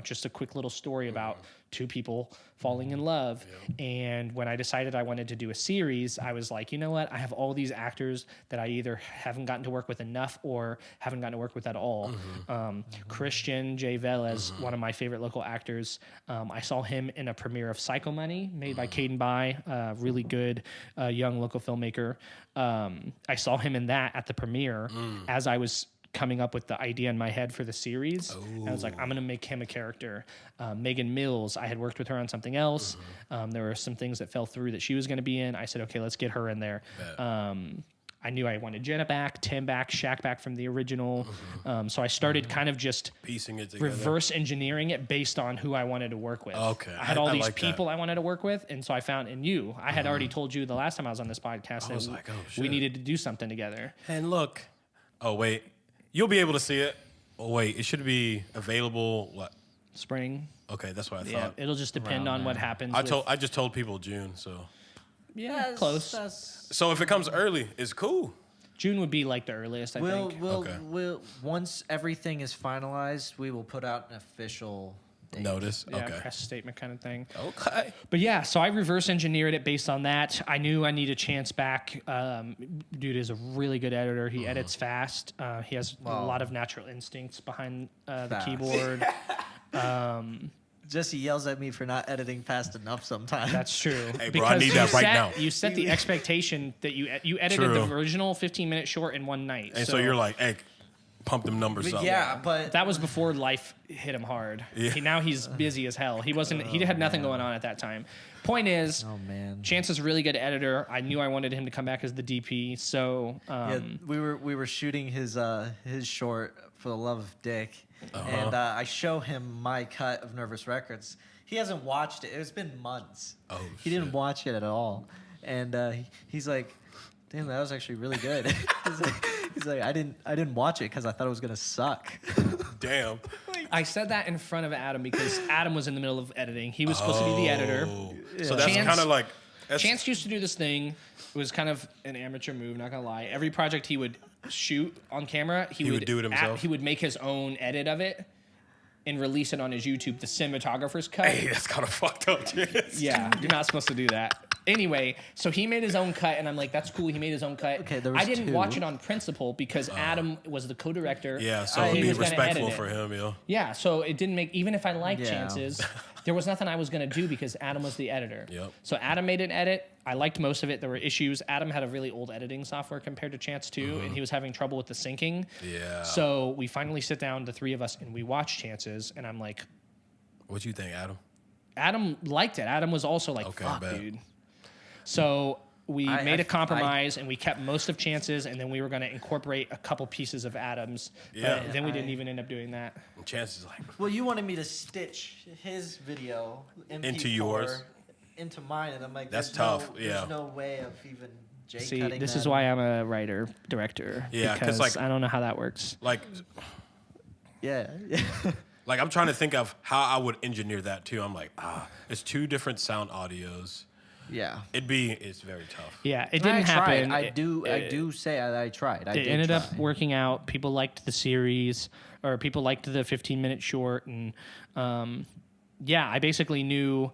just a quick little story about two people falling in love. Yep. And when I decided I wanted to do a series, I was like, you know what? I have all these actors that I either haven't gotten to work with enough or haven't gotten to work with at all. Christian J. Velez, one of my favorite local actors. I saw him in a premiere of Psycho Money made by Caden Bai, really good young local filmmaker. I saw him in that at the premiere as I was coming up with the idea in my head for the series. And I was like, I'm going to make him a character. Megan Mills, I had worked with her on something else. There were some things that fell through that she was going to be in. I said, okay, let's get her in there. I knew I wanted Jenna back, Tim back, Shaq back from the original. So I started kind of just piecing it together, reverse engineering it based on who I wanted to work with. Okay. I had all these people I wanted to work with, and so I found in you. I had already told you the last time I was on this podcast that we needed to do something together. And look, oh wait, you'll be able to see it. Oh wait, it should be available what? Spring. Okay, that's what I thought. It'll just depend on what happens. I just told people June, so. Yeah, close. So if it comes early, it's cool. June would be like the earliest, I think. We'll once everything is finalized, we will put out an official notice. Yeah, okay. Press statement kind of thing. Okay. But yeah, so I reverse engineered it based on that. I knew I needed Chance back. Dude is a really good editor. He edits fast. He has a lot of natural instincts behind the keyboard. Jesse yells at me for not editing fast enough sometimes. That's true. Hey, bro, I need that right now. You set the expectation that you edited the original 15-minute short in one night. And so you're like, hey, pump them numbers up. Yeah, but That was before life hit him hard. Yeah. Now he's busy as hell. He had nothing going on at that time. Point is, oh man, Chance is a really good editor. I knew I wanted him to come back as the DP. So we were shooting his short For the Love of Dick, and I show him my cut of Nervous Records. He hasn't watched it. It's been months. Oh, he didn't watch it at all, and he's like, "Damn, that was actually really good." he's like, I didn't watch it because I thought it was gonna suck. Damn. I said that in front of Adam because Adam was in the middle of editing. He was supposed to be the editor. So that's kind of like... Chance used to do this thing. It was kind of an amateur move, not gonna lie. Every project he would shoot on camera, he would do it himself? He would make his own edit of it and release it on his YouTube, the cinematographer's cut. Hey, that's kind of fucked up, Chance. Yeah, you're not supposed to do that. Anyway, so he made his own cut, and I'm like, that's cool. He made his own cut. Okay, there was I didn't two. watch it on principle because Adam was the co-director. Yeah, so He be was gonna respectful edit it. for him, yo. Yeah, so it didn't make, even if I liked Yeah. Chances, there was nothing I was going to do because Adam was the editor. Yep. So Adam made an edit. I liked most of it. There were issues. Adam had a really old editing software compared to Chance too, and he was having trouble with the syncing. Yeah. So we finally sit down, the three of us, and we watch Chances, and I'm like, What you think, Adam? Adam liked it. Adam was also like, Okay, fuck, bet. dude. So we I- made I- a compromise, and we kept most of Chances, and then we were going to incorporate a couple pieces of Adam's. Yeah. But then we didn't even end up doing that. And Chance is like, Well, you wanted me to stitch his video MP4 Into yours. into mine, and I'm like, That's there's tough, No, yeah. There's no way of even See, cutting this that. is why I'm a writer, director. Yeah, 'cause, because like- I don't know how that works. like, Yeah. like I'm trying to think of how I would engineer that too. I'm like, it's two different sound audios. Yeah. It's very tough. Yeah, it didn't tried. happen. I do say I tried. I It did ended try. up working out. People liked the series, or people liked the 15-minute short, and yeah, I basically knew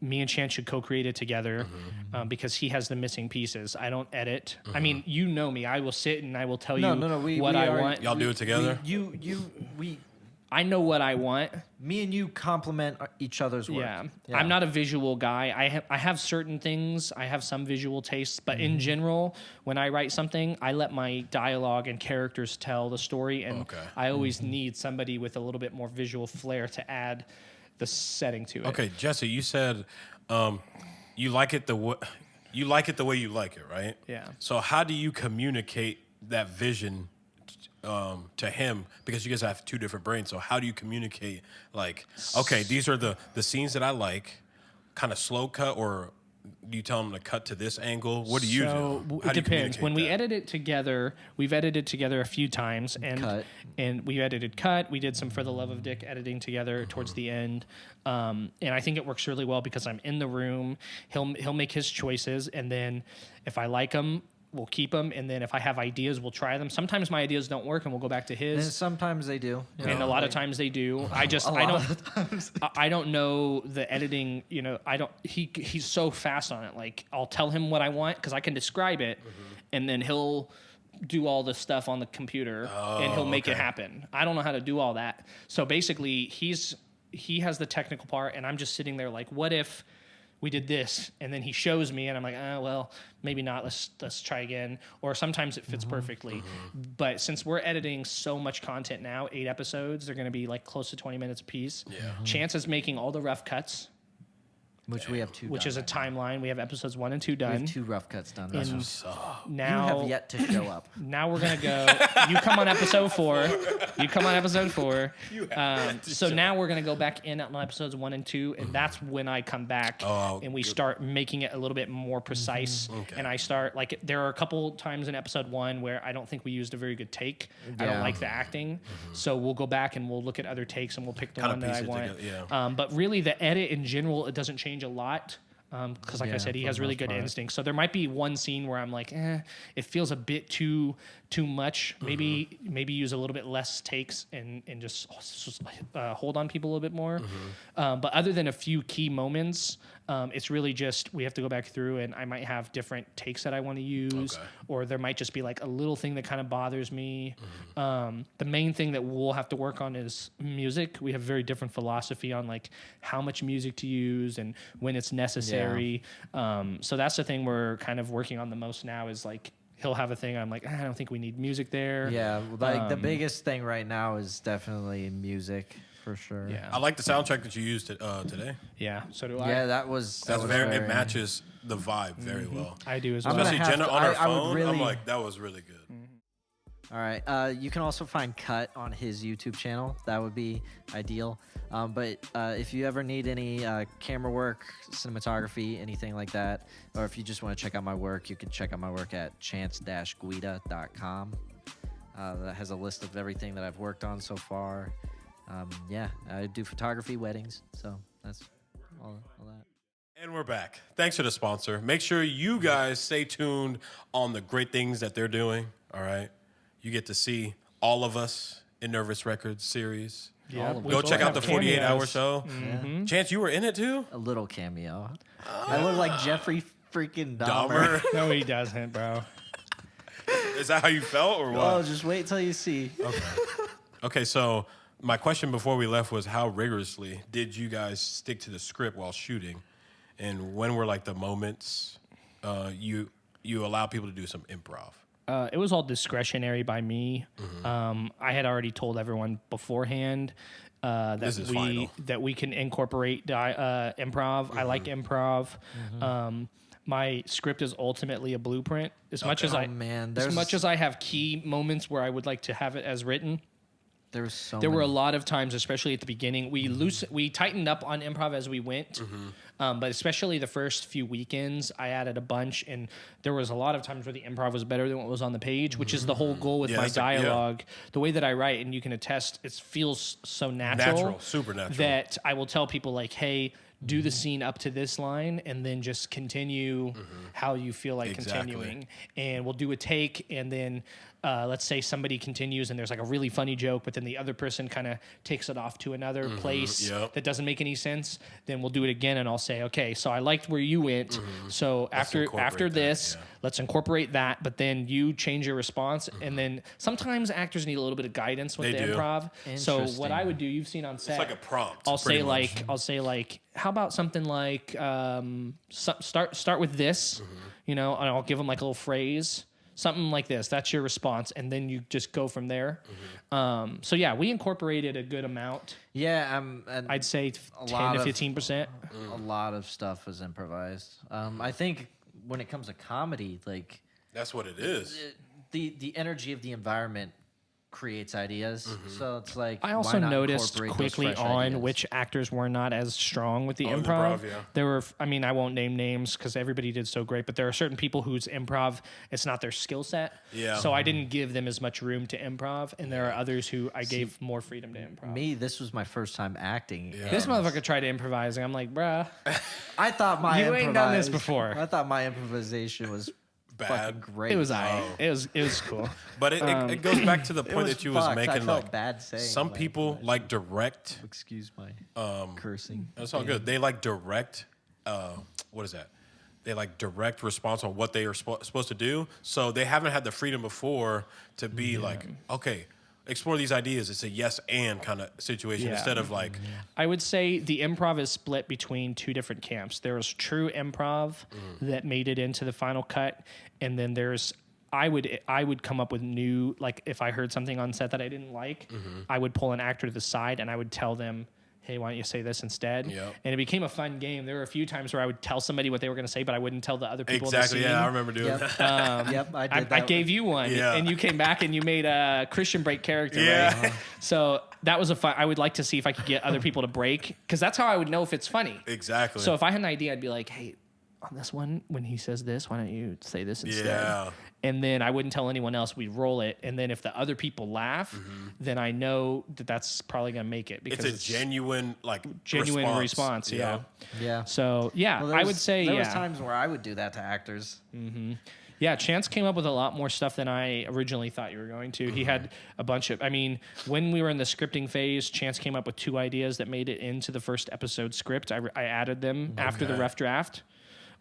me and Chance should co-create it together because he has the missing pieces. I don't edit. I mean, you know me. I will sit and I will tell you what I want. Y'all do it together? We I know what I want. me and you complement each other's work. Yeah. I'm not a visual guy. I have certain things. I have some visual tastes, but in general, when I write something, I let my dialogue and characters tell the story, and Okay. I always need somebody with a little bit more visual flair to add the setting to it. Okay, Jesse, you said you like it the way you like it, right? Yeah. So how do you communicate that vision to him? Because you guys have two different brains. So how do you communicate? Like, okay, these are the scenes that I like, kind of slow cut, or do you tell him to cut to this angle? What do you do? So How do it you depends. communicate When we that? edit it together, we've edited together a few times, and we edited cut. We did some For the Love of Dick editing together towards the end, and I think it works really well because I'm in the room. He'll make his choices, and then if I like them, we'll keep them, and then if I have ideas, we'll try them. Sometimes my ideas don't work, and we'll go back to And his. sometimes they do. you And know, a lot of like- times they do. I don't know the editing. You know, I don't. He's so fast on it. Like I'll tell him what I want because I can describe it, and then he'll do all the stuff on the computer and he'll make it happen. I don't know how to do all that. So basically, he has the technical part, and I'm just sitting there like, what if we did this, and then he shows me, and I'm like, well, maybe not. Let's try again. Or sometimes it fits perfectly. But since we're editing so much content now, 8 episodes, they're going to be like close to 20 minutes a piece. Yeah. Chance is making all the rough cuts, Which we have two. which done is a right now. timeline. We have episodes 1 and 2 We done. have 2 rough cuts done. And You now have yet to show up. Now we're gonna go. You come on episode 4. You come on episode 4. So now we're gonna go back in on episodes 1 and 2, and that's when I come back and we start making it a little bit more precise. Okay. And I start like there are a couple times in episode 1 where I don't think we used a very good take. I don't Yeah. like the acting, so we'll go back and we'll look at other takes and we'll pick the Kinda one that I piece it want. together, yeah. But really, the edit in general, it doesn't change a lot. Because like I Yeah, said, he for has the really most good part. instincts. So there might be one scene where I'm like, it feels a bit too much. Maybe use a little bit less takes and just hold on people a little bit more. But other than a few key moments, it's really just we have to go back through, and I might have different takes that I want to use, Okay. or there might just be like a little thing that kind of bothers me. The main thing that we'll have to work on is music. We have very different philosophy on like how much music to use and when it's necessary. So that's the thing we're kind of working on the most now is like he'll have a thing. I'm like, I don't think we need music there. Yeah, like the biggest thing right now is definitely music for sure. Yeah. I like the soundtrack that you used today. Yeah. So do I. Yeah, that was very. It matches the vibe very well. I do as I'm well. gonna Especially Jenna on her I would phone. really- I'm like, that was really good. All right. You can also find Cut on his YouTube channel. That would be ideal. But if you ever need any camera work, cinematography, anything like that, or if you just want to check out my work, you can check out my work at chance-guida.com. That has a list of everything that I've worked on so far. Yeah, I do photography, weddings. So that's all that. And we're back. Thanks for the sponsor. Make sure you guys stay tuned on the great things that they're doing. All right. You get to see all of us in Nervous Records series. Yeah, Go check out the 48-hour cameos. show. Mm-hmm. Chance, you were in it too? A little cameo. I look like Jeffrey freaking Dahmer. No, he doesn't, bro. Is that how you felt or what? Oh, just wait till you see. Okay, so my question before we left was how rigorously did you guys stick to the script while shooting? And when were like the moments you allow people to do some improv? It was all discretionary by me. I had already told everyone beforehand that we can incorporate improv. I like improv. My script is ultimately a blueprint. As much as I have key moments where I would like to have it as written. There were a lot of times, especially at the beginning, we tightened up on improv as we went, but especially the first few weekends, I added a bunch, and there was a lot of times where the improv was better than what was on the page, which is the whole goal with my dialogue. The way that I write, and you can attest, it feels so natural, super natural, that I will tell people like, hey, do the scene up to this line and then just continue how you feel like continuing. And we'll do a take, and then let's say somebody continues and there's like a really funny joke, but then the other person kind of takes it off to another place that doesn't make any sense. Then we'll do it again, and I'll say, okay, so I liked where you went. So after this, let's incorporate that, but then you change your response. And then sometimes actors need a little bit of guidance with the improv. So what I would do, you've seen on set, it's like a prompt. I'll say like, how about something like start with this, and I'll give them like a little phrase, something like this. That's your response, and then you just go from there. So yeah, we incorporated a good amount. Yeah, I'd say 10 to 15%. A lot of stuff was improvised. I think when it comes to comedy, like that's what it is. The energy of the environment creates ideas. So it's like I also noticed quickly on which actors were not as strong with the improv. There were, I won't name names because everybody did so great, but there are certain people whose improv, it's not their skill set. Yeah. So I didn't give them as much room to improv, and there are others who I gave more freedom to improv. Me, this was my first time acting. Yeah. This motherfucker tried to improvise, and I'm like, bruh. I thought you ain't done this before. I thought my improvisation was bad. Great. It was it was cool. But it goes back to the point that you was making. I felt bad saying some people like direct. Excuse my cursing. That's all good. They like direct. What is that? They like direct response on what they are supposed to do. So they haven't had the freedom before to be like, okay, explore these ideas. It's a yes and kind of situation instead of like. I would say the improv is split between two different camps. There was true improv that made it into the final cut, and then there's I would come up with new, like if I heard something on set that I didn't like, I would pull an actor to the side and I would tell them, hey, why don't you say this instead? Yep. And it became a fun game. There were a few times where I would tell somebody what they were going to say, but I wouldn't tell the other people. Exactly. Yeah, I remember doing that. I did that. I gave you one, and you came back and you made a Christian break character. Yeah. Right? So that was a fun. I would like to see if I could get other people to break, because that's how I would know if it's funny. Exactly. So if I had an idea, I'd be like, hey, on this one, when he says this, why don't you say this instead? Yeah. And then I wouldn't tell anyone else. We'd roll it. And then if the other people laugh, then I know that that's probably going to make it. Because it's a genuine response. Yeah. Yeah. So, I would say, there was times where I would do that to actors. Mm-hmm. Yeah, Chance came up with a lot more stuff than I originally thought you were going to. He had a bunch of, when we were in the scripting phase, Chance came up with 2 ideas that made it into the first episode script. I added them after the rough draft.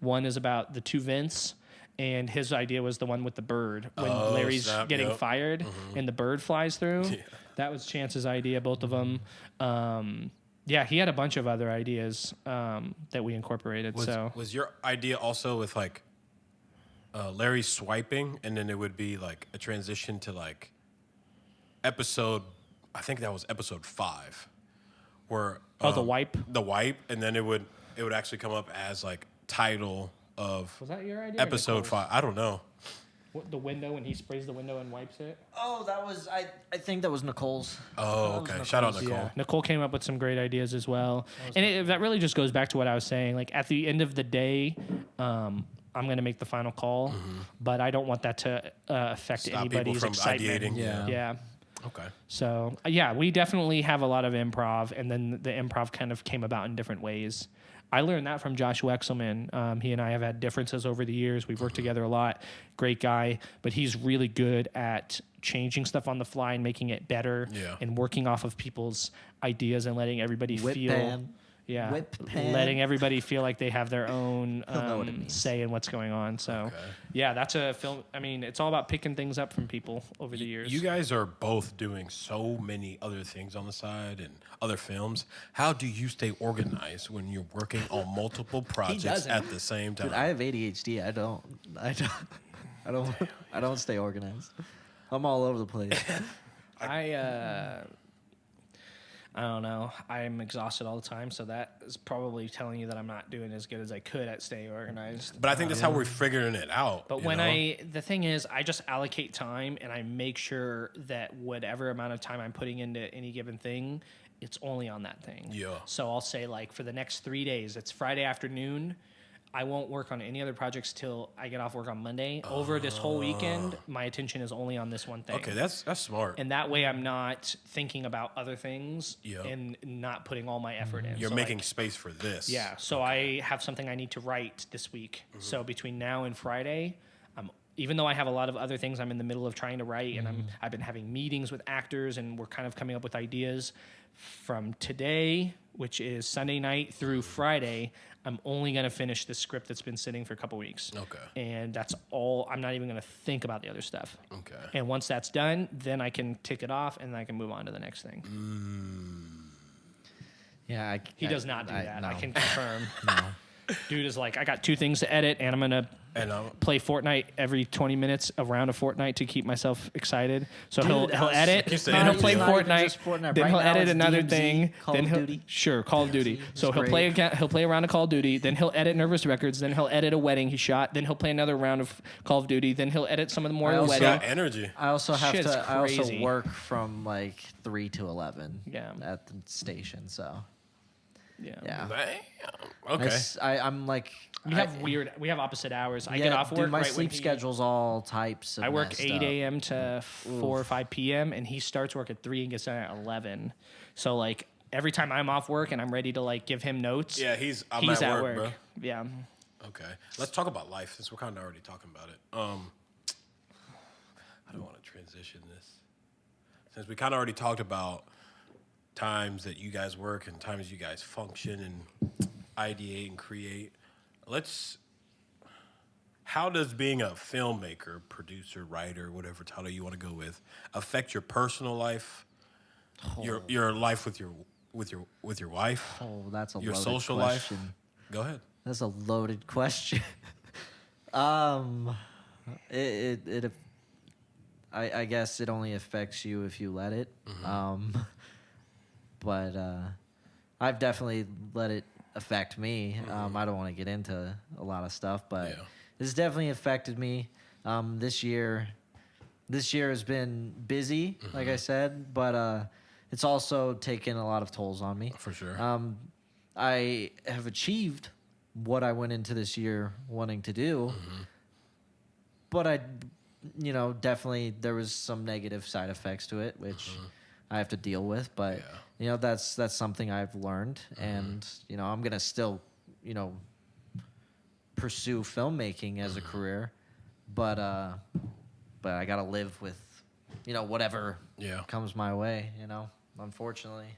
One is about the 2 vents, and his idea was the one with the bird when Larry's getting fired and the bird flies through. Yeah. That was Chance's idea, both of them. He had a bunch of other ideas that we incorporated. Was your idea also with like Larry swiping, and then it would be like a transition to like episode. I think that was episode 5, where the wipe. the wipe, and then it would actually come up as like title of Was that your idea? episode 5. I don't know. What, the window when he sprays the window and wipes it? Oh, that was I think that was Nicole's. Oh, okay. Shout out Nicole. Yeah, Nicole came up with some great ideas as well, and that really just goes back to what I was saying. Like at the end of the day, I'm going to make the final call, but I don't want that to affect Stop people anybody's from excitement. ideating. Yeah. Okay. So yeah, we definitely have a lot of improv, and then the improv kind of came about in different ways. I learned that from Josh Wexelman. He and I have had differences over the years. We've worked together a lot. Great guy, but he's really good at changing stuff on the fly and making it better, and working off of people's ideas and letting everybody feel. Pan. Yeah, Whip pan. letting everybody feel like they have their own know what it means. say in what's going on. So, yeah, that's a film. I mean, it's all about picking things up from people over the years. You guys are both doing so many other things on the side and other films. How do you stay organized when you're working on multiple projects doesn't. at the same time? Dude, I have ADHD. I don't stay organized. I'm all over the place. I don't know. I'm exhausted all the time, so that is probably telling you that I'm not doing as good as I could at staying organized. But I think that's how we're figuring it out. But the thing is, I just allocate time and I make sure that whatever amount of time I'm putting into any given thing, it's only on that thing. Yeah. So I'll say like for the next 3 days, it's Friday afternoon. I won't work on any other projects till I get off work on Monday. Over this whole weekend, my attention is only on this one thing. Okay, that's smart. And that way I'm not thinking about other things Yep. and not putting all my effort in. You're So, making like, space for this. yeah. So I have something I need to write this week. So between now and Friday, even though I have a lot of other things I'm in the middle of trying to write, and I've been having meetings with actors, and we're kind of coming up with ideas. From today, which is Sunday night, through Friday, I'm only going to finish the script that's been sitting for a couple weeks. Okay. And that's all. I'm not even going to think about the other stuff. Okay. And once that's done, then I can tick it off, and I can move on to the next thing. Yeah, He does not do that. No. I can confirm. No. Dude is like, I got 2 things to edit, and I'm going to play Fortnite every 20 minutes, a round of Fortnite to keep myself excited. So he'll edit, then he'll play Fortnite, then he'll edit another thing. Call of Duty. Sure, Call of Duty. So he'll play a round of Call of Duty, then he'll edit Nervous Records, then he'll edit a wedding he shot, then he'll play another round of Call of Duty, then he'll edit some of the more of the Got wedding. energy. I also have Shit's to. I also crazy. work from like 3 to 11. Yeah. At the station, so Yeah. Damn. Okay. I'm like. We have opposite hours. I get off work Dude, my right sleep when schedule's all types of I work messed 8 up. a.m. to 4 or 5 p.m. and he starts work at 3 and gets done at 11. So like every time I'm off work and I'm ready to like give him notes, Yeah, I'm at work, bro. Yeah. Okay. Let's talk about life since we're kind of already talking about it. I don't want to transition this. Since we kind of already talked about times that you guys work and times you guys function and ideate and create, how does being a filmmaker, producer, writer, whatever title you want to go with, affect your personal life, your life with your wife, Oh, that's a your loaded social question. life? Go ahead. That's a loaded question. I guess it only affects you if you let it. But I've definitely let it affect me. I don't want to get into a lot of stuff, but it's definitely affected me. This year has been busy, like I said, but it's also taken a lot of tolls on me. For sure. I have achieved what I went into this year wanting to do, but definitely there was some negative side effects to it, which I have to deal with. But that's something I've learned, and I'm gonna still pursue filmmaking as a career, but I gotta live with whatever comes my way. Unfortunately.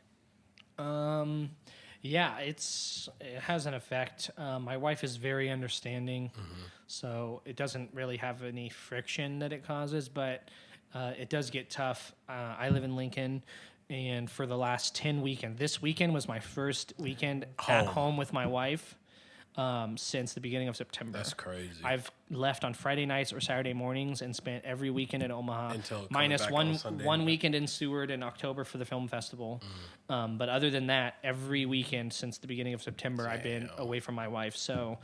Yeah, it has an effect. My wife is very understanding, so it doesn't really have any friction that it causes, but it does get tough. I live in Lincoln, and for the last 10 weekends, this weekend was my first weekend at home with my wife since the beginning of September. That's crazy. I've left on Friday nights or Saturday mornings and spent every weekend in Omaha, Until minus coming back on Sunday. one weekend in Seward in October for the film festival. But other than that, every weekend since the beginning of September, I've been away from my wife. So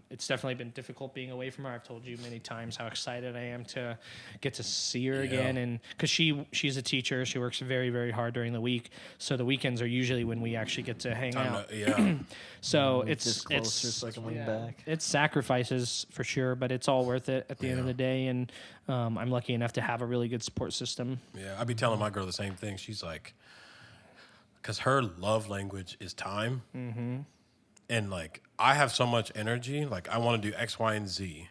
it's definitely been difficult being away from her. I've told you many times how excited I am to get to see her again, and because she's a teacher, she works very, very hard during the week. So the weekends are usually when we actually get to hang out. So it's so I can lean back. It's sacrifices for sure, but it's all worth it at the end of the day. And I'm lucky enough to have a really good support system. Yeah, I be telling my girl the same thing. She's like, because her love language is time. Mm-hmm. And like, I have so much energy. Like, I want to do X, Y, and Z.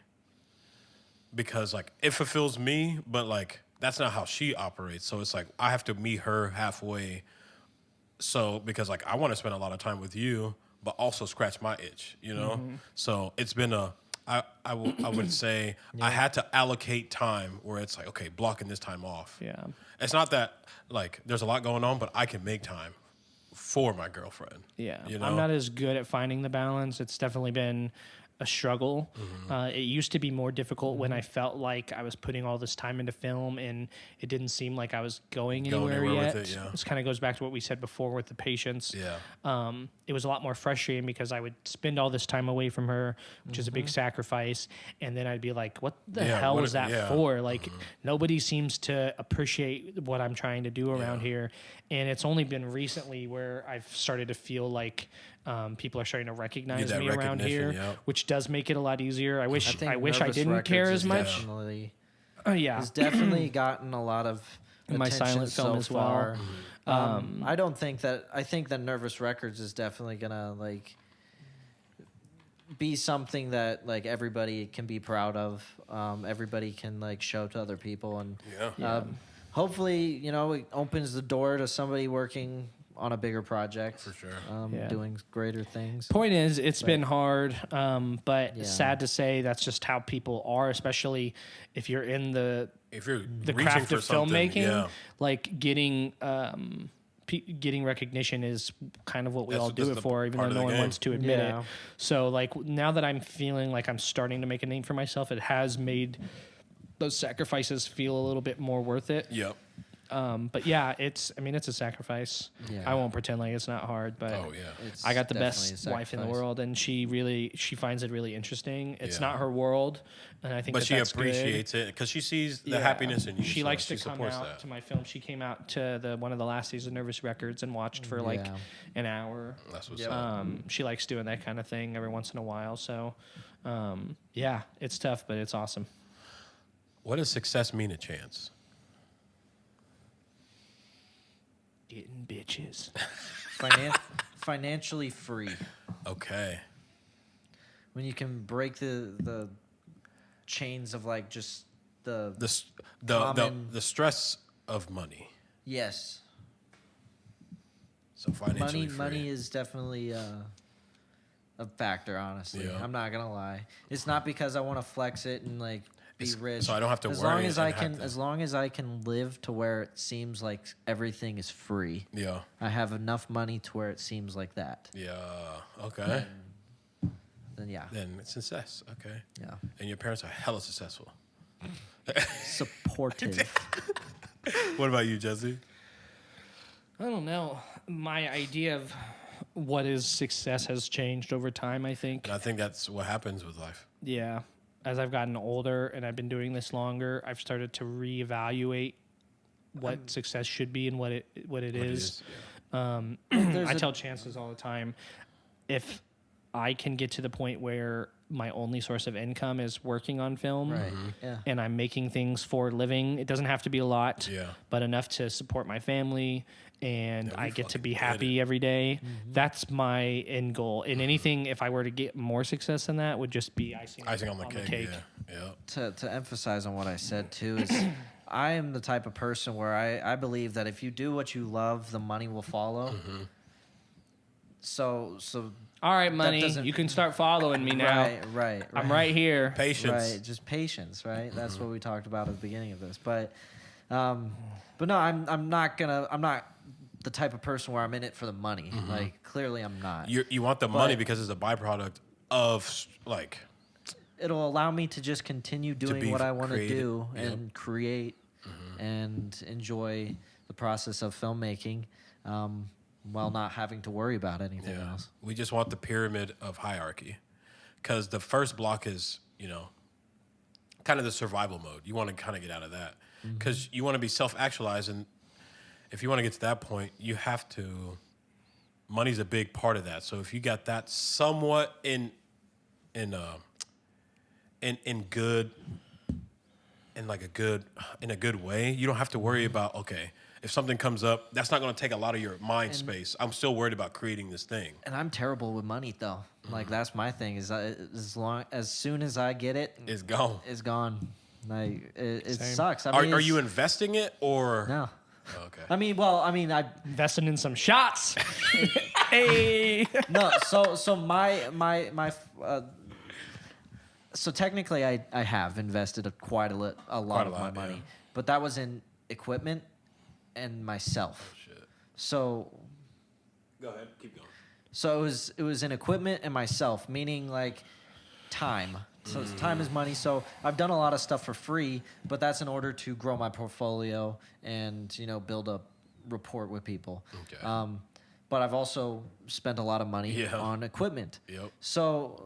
Because like, it fulfills me, but like, that's not how she operates. So it's like, I have to meet her halfway. So, because like, I want to spend a lot of time with you, but also scratch my itch, you know? Mm-hmm. So it's been I would say I had to allocate time where it's like, okay, blocking this time off. Yeah. It's not that like there's a lot going on, but I can make time for my girlfriend. Yeah. You know? I'm not as good at finding the balance. It's definitely been a struggle. It used to be more difficult when I felt like I was putting all this time into film and it didn't seem like I was going anywhere yet. With it, yeah. This kind of goes back to what we said before with the patience. Yeah. It was a lot more frustrating because I would spend all this time away from her, which is a big sacrifice, and then I'd be like, what the hell was that for? Like, nobody seems to appreciate what I'm trying to do around here. And it's only been recently where I've started to feel like people are starting to recognize me around here, which does make it a lot easier. I wish I didn't care as much. It's definitely gotten a lot of in my silent film as well. I don't think that. I think that Nervous Records is definitely gonna like be something that like everybody can be proud of. Everybody can like show to other people, and hopefully, you know, it opens the door to somebody working on a bigger project for sure, doing greater things. Point is, it's been hard, but sad to say that's just how people are, especially if you're in the craft of filmmaking. Like getting recognition is kind of what we all do it for, even though no one wants to admit it. So like now that I'm feeling like I'm starting to make a name for myself, it has made those sacrifices feel a little bit more worth it. Yep. But yeah, it's a sacrifice. Yeah. I won't pretend like it's not hard, but I got the best wife in the world, and she finds it really interesting. It's not her world, and I think she appreciates it because she sees the happiness in you. She likes to come out to my film. She came out to one of the last seasons of Nervous Records and watched for like an hour. That's what's up. She likes doing that kind of thing every once in a while. So it's tough, but it's awesome. What does success mean to Chance? Getting bitches. Financially free. Okay. When you can break the chains of like just the stress of money. Yes. So financially free. Money is definitely a factor, honestly. Yeah. I'm not gonna lie. It's not because I want to flex it and like be rich. So I don't have to worry. As long as I can live to where it seems like everything is free. Yeah. I have enough money to where it seems like that. Yeah. Okay. Then it's success. Okay. Yeah. And your parents are hella successful. Supportive. What about you, Jesse? I don't know. My idea of what is success has changed over time, I think. And I think that's what happens with life. Yeah. As I've gotten older and I've been doing this longer, I've started to reevaluate what success should be and what it is. I tell Chances all the time, if I can get to the point where my only source of income is working on film, and I'm making things for a living, it doesn't have to be a lot, but enough to support my family, and I get to be happy every day. That's my end goal. And anything, if I were to get more success than that, would just be icing on the cake. Yeah. To emphasize on what I said too is I am the type of person where I believe that if you do what you love, the money will follow. So all right, money, you can start following me now. Right. I'm right here. Patience. Right, just patience, right? That's what we talked about at the beginning of this. But no, I'm not the type of person where I'm in it for the money. Like, clearly I'm not. You want the money because it's a byproduct of like it'll allow me to just continue doing what I want to do and create and enjoy the process of filmmaking while not having to worry about anything else. We just want the pyramid of hierarchy, because the first block is, kind of the survival mode. You want to kind of get out of that because you want to be self-actualized, and if you want to get to that point, you have to. Money's a big part of that. So if you got that somewhat in a good way, you don't have to worry about, okay, if something comes up, that's not going to take a lot of your mind space. I'm still worried about creating this thing. And I'm terrible with money though. Like that's my thing is as soon as I get it, it's gone. It's gone. Like it sucks. Are you investing it or no? Oh, okay. I invested in some shots. Hey. No, so my so technically I have invested quite a lot of my money, but that was in equipment and myself. Oh shit. So go ahead, keep going. So it was in equipment and myself, meaning like time. So time is money. So I've done a lot of stuff for free, but that's in order to grow my portfolio and build a rapport with people. Okay. But I've also spent a lot of money on equipment. Yep. So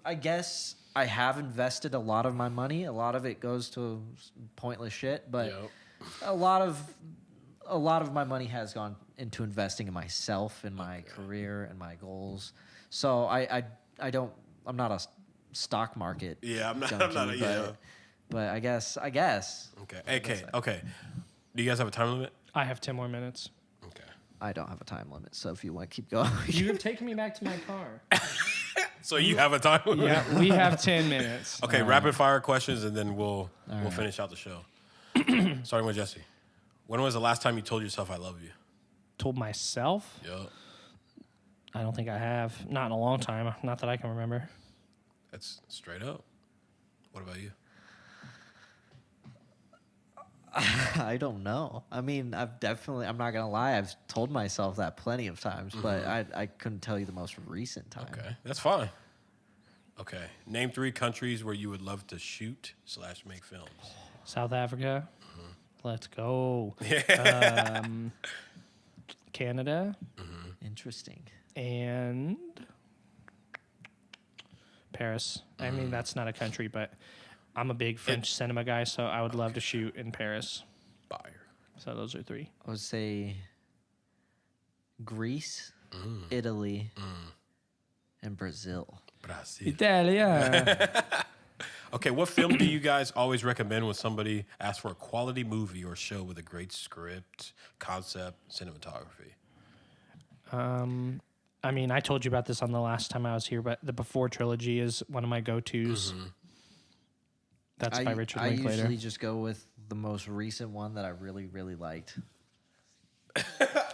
I guess I have invested a lot of my money. A lot of it goes to pointless shit, but a lot of my money has gone into investing in myself, in my career, and my goals. So I'm not a stock market. Yeah, I'm not. Junkie, but I guess. Okay. Okay. Do you guys have a time limit? I have 10 more minutes. Okay. I don't have a time limit, so if you want to keep going. You're taking me back to my car. So you have a time limit? Yeah, we have 10 minutes. Okay, rapid fire questions, and then we'll finish out the show. Starting with Jesse. When was the last time you told yourself I love you? Told myself? Yep. I don't think I have. Not in a long time. Not that I can remember. That's straight up. What about you? I don't know. I mean, I'm not going to lie, I've told myself that plenty of times, but I couldn't tell you the most recent time. Okay, that's fine. Okay, name 3 countries where you would love to shoot / make films. South Africa. Let's go. Canada. Interesting. And Paris. I mean, that's not a country, but I'm a big French cinema guy, so I would love to shoot in Paris. Fire. So those are 3. I would say Greece, Italy, and Brazil. Italia. Okay, what film do you guys always recommend when somebody asks for a quality movie or show with a great script, concept, cinematography? I mean, I told you about this on the last time I was here, but the Before trilogy is one of my go-tos. That's by Richard Linklater. I usually just go with the most recent one that I really, really liked.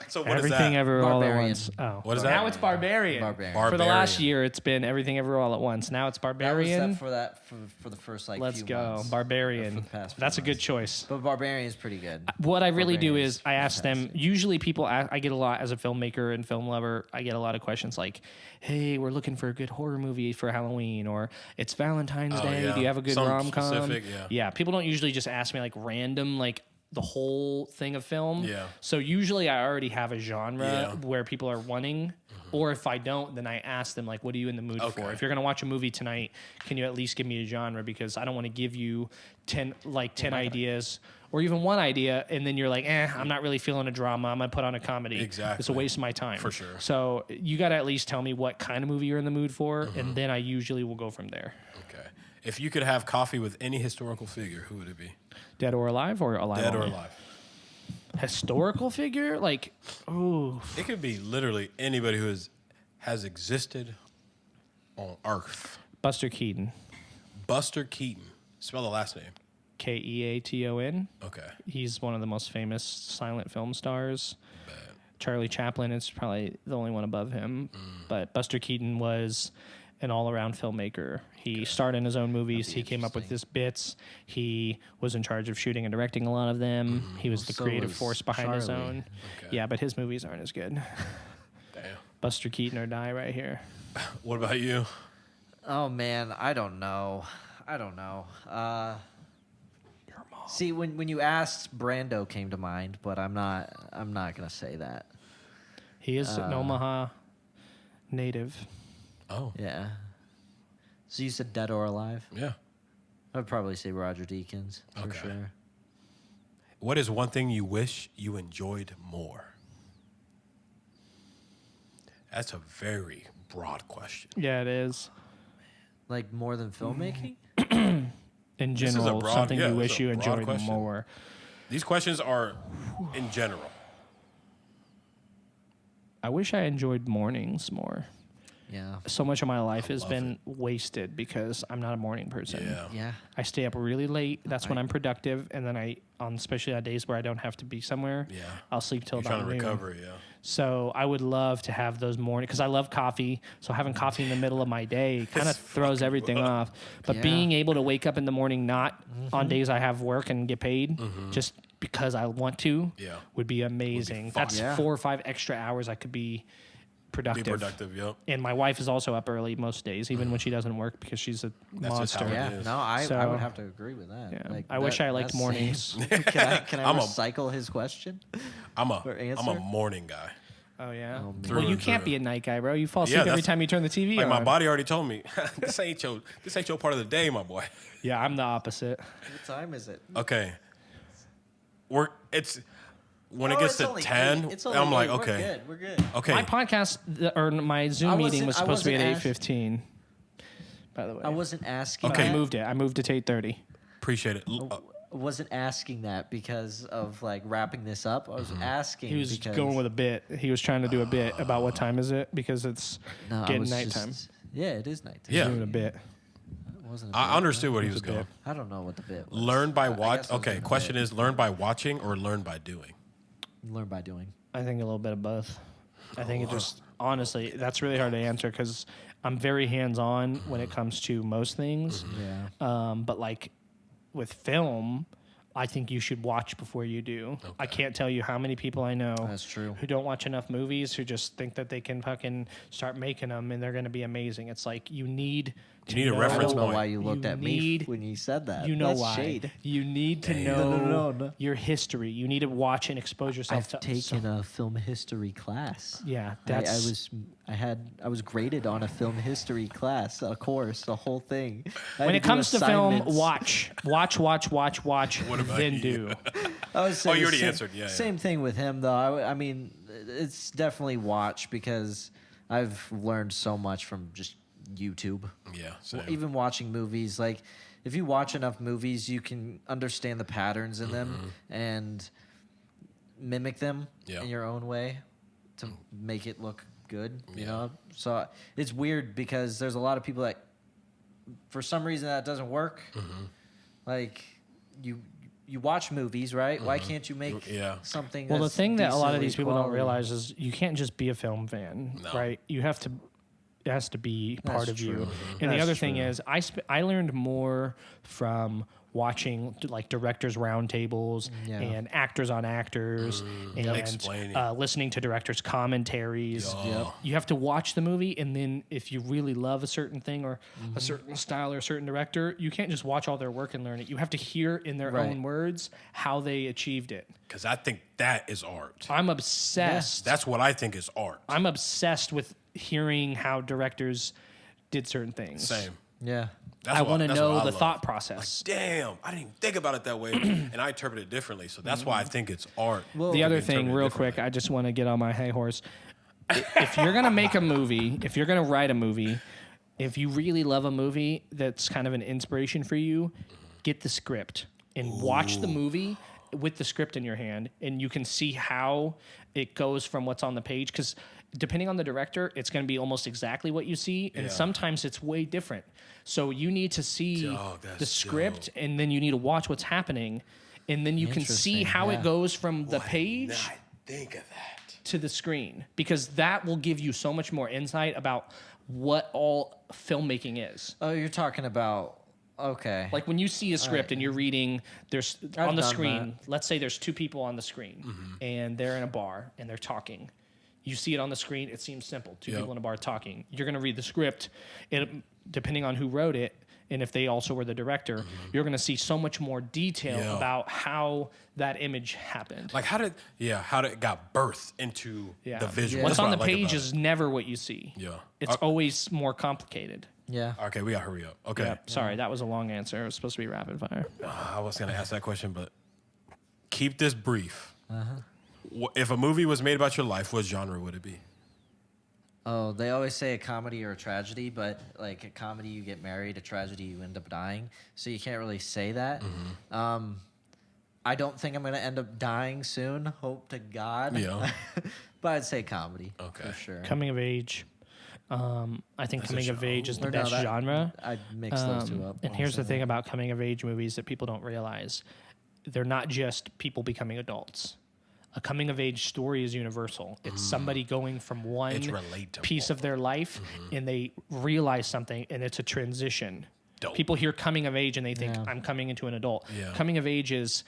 So what Everything is that? Ever All at Barbarian. Once. Oh, What is that? Now it's Barbarian. Barbarian. For the last year, it's been Everything Ever All at Once. Now it's That Barbarian. was set for the first Let's few go, months. Barbarian. For the past few That's a good months. choice. But Barbarian is pretty good. What I really do Barbarian is is I ask them. fantastic. Usually, people I get a lot as a filmmaker and film lover. I get a lot of questions like, "Hey, we're looking for a good horror movie for Halloween," or "It's Valentine's Day. yeah. Do you have a good Some rom com?" specific, yeah. People don't usually just ask me like random like the whole thing of film. Yeah. So usually I already have a genre Yeah. where people are wanting, or if I don't, then I ask them like, "What are you in the mood Okay. for? If you're gonna watch a movie tonight, can you at least give me a genre? Because I don't want to give you 10 ideas or even one idea, and then you're like, I'm not really feeling a drama. I'm gonna put on a comedy. Exactly. It's a waste of my time For sure. So you got to at least tell me what kind of movie you're in the mood for, and then I usually will go from there. Okay. If you could have coffee with any historical figure, who would it be? Dead or alive, or alive? Dead or only? alive? Historical figure, like It could be literally anybody who has existed on Earth. Buster Keaton, Buster Keaton. Spell the last name. Keaton. Okay. He's one of the most famous silent film stars. Bad. Charlie Chaplin is probably the only one above him, but Buster Keaton was an all-around filmmaker. He starred in his own movies. He came up with his bits. He was in charge of shooting and directing a lot of them. He was the So creative was force behind his Charlie. own. Okay. Yeah, but his movies aren't as good. Damn. Buster Keaton or die right here. What about you? Oh man, I don't know. Your mom. See, when you asked, Brando came to mind, but I'm not gonna say that. He is an Omaha native. Oh. Yeah. So you said dead or alive? Yeah. I'd probably say Roger Deakins for Okay. sure. What is one thing you wish you enjoyed more? That's a very broad question. Yeah, it is. Like more than filmmaking? In This is a general, broad- something yeah, you this wish is a you broad enjoyed question. more. These questions are in general. I wish I enjoyed mornings more. Yeah. So much of my life has love been wasted because I'm not a morning person. Yeah. Yeah. I stay up really late. That's when I'm productive, and then especially on days where I don't have to be somewhere, Yeah. I'll sleep till You're trying about to noon. recover, yeah. So I would love to have those mornings because I love coffee. So having coffee in the middle of my day kind of throws everything off. But Yeah. being able to wake up in the morning, not on days I have work and get paid, just because I want to, Yeah. would be amazing. fun. That's Yeah. 4 or 5 extra hours I could be productive. Be productive, yep. And my wife is also up early most days, even when she doesn't work because she's a That's just how monster. it Yeah. is. No, I So- would have to agree with that. Yeah. Like, I wish I liked that's mornings. same. Can I I'm a- recycle his question? I'm Or a answer? morning guy. Oh yeah. Oh, man. Well, you Through can't and be a night guy, bro. You fall Yeah, asleep every that's- time you turn the TV Like on. my body already told me, this ain't your part of the day, my boy. Yeah, I'm the opposite. What time is it? Okay. When it Oh, gets it's to only 10, 8. It's only I'm like, 8. okay. We're good. Okay. My podcast or my Zoom I meeting wasn't- was I supposed to be at wasn't asked- 8:15. By the way, I wasn't asking Okay. I that. moved it. I moved it to 8:30. Appreciate it. I wasn't asking that because of like wrapping this up. I was asking He was because going with a bit. He was trying to do a bit about what time is it because it's No, I getting was nighttime. Yeah, it is nighttime. Yeah. Doing a bit. It wasn't a I bit. understood what he It was was a going. bit. I don't know what the bit was. Learn by I watch. guess I was Okay, doing a question bit. is learn by watching or learn by doing? Learn by doing. I think a little bit of both. I think it just honestly that's really hard to answer because I'm very hands on when it comes to most things. Yeah. But like with film, I think you should watch before you do. I can't tell you how many people I know That's true. who don't watch enough movies who just think that they can fucking start making them and they're going to be amazing. It's like you need to need a know- I reference don't know point. why you looked You at me need- when you said that. You know That's why. Shade. You need to Damn. know No. your history. You need to watch and expose yourself I've to taken a film history class. Yeah, I was graded on a film history class, a course, the whole thing. I had when to it do comes to film, assignments. watch, What about then you? do. I was saying you the already same, answered. Yeah, yeah. Same thing with him, though. I mean, it's definitely watch because I've learned so much from just YouTube. Yeah, same. Even watching movies, like if you watch enough movies, you can understand the patterns in them and mimic them Yeah. in your own way to make it look good. You know, so it's weird because there's a lot of people that, for some reason, that doesn't work. Like you watch movies, right? Why can't you make something? Well, the that's thing that a lot of decently these people don't quality? realize is you can't just be a film fan, No. right? You have to. It has to be part That's of you. true. And the That's other thing true. is, I learned more from watching like directors roundtables Yeah. and actors on actors Explaining. and listening to directors' commentaries. Yep. You have to watch the movie, and then if you really love a certain thing or a certain style or a certain director, you can't just watch all their work and learn it. You have to hear in their Right. own words how they achieved it. Because I think that is art. I'm obsessed. That's what I think is art. I'm obsessed with hearing how directors did certain things. Same. Yeah. That's I what- want to that's know what I the love. thought process. Damn, I didn't even think about it that way, and I interpret it differently. So that's why I think it's art. Well, The It other can be thing, interpreted real differently. quick, I just want to get on my high horse. If you're going to make a movie, if you're going to write a movie, if you really love a movie that's kind of an inspiration for you, get the script and watch the movie with the script in your hand, and you can see how it goes from what's on the page. Because depending on the director, it's going to be almost exactly what you see, and Yeah. sometimes it's way different. So you need to see Dog, that's the script, and then you need to watch what's happening, and then you can see Interesting, how yeah. it goes from the Why page not think of that. to the screen, because that will give you so much more insight about what all filmmaking is. Oh, you're talking about okay. Like when you see a script and you're reading, there's on the done screen, let's say there's two people on the screen and they're in a bar and they're talking. You see it on the screen. It seems simple. Two people in a bar talking. You're going to read the script. Depending on who wrote it, and if they also were the director, you're going to see so much more detail about how that image happened. Like how did it got birthed into the visual? What's on the like page is never what you see. Yeah. It's always more complicated. Yeah. Okay, we got to hurry up. Okay. Yeah. Sorry, that was a long answer. It was supposed to be rapid fire. I was going to ask that question, but keep this brief. If a movie was made about your life, what genre would it be? Oh, they always say a comedy or a tragedy, but like a comedy you get married, a tragedy you end up dying. So you can't really say that. I don't think I'm going to end up dying soon. Hope to God. Yeah. But I'd say comedy. Okay. For sure. Coming of age. I think coming of age is the best genre. I'd mix those two up. And here's the thing about coming of age movies that people don't realize. They're not just people becoming adults. A coming of age story is universal. It's somebody going from one piece of their life and they realize something and it's a transition. Dope. People hear coming of age and they think I'm coming into an adult. Yeah. Coming of age is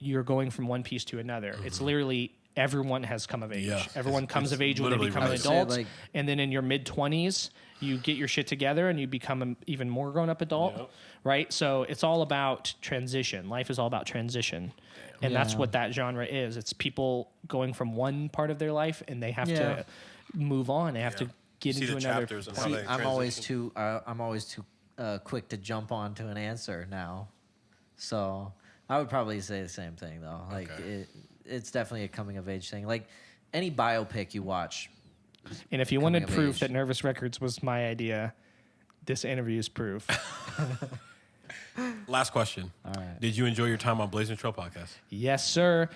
you're going from one piece to another. It's literally everyone has come of age. Yeah. Everyone comes of age when they become an adult. And then in your mid-20s, you get your shit together and you become an even more grown-up adult, right? So it's all about transition. Life is all about transition. And that's what that genre is. It's people going from one part of their life and they have to move on. They have to get into another part. See, I'm always too quick to jump onto an answer now. So I would probably say the same thing, though. Like, it's definitely a coming-of-age thing. Like, any biopic you watch. And if you wanted proof that Nervous Records was my idea, this interview is proof. Last question. All right. Did you enjoy your time on Blazin A Trail Podcast? Yes, sir.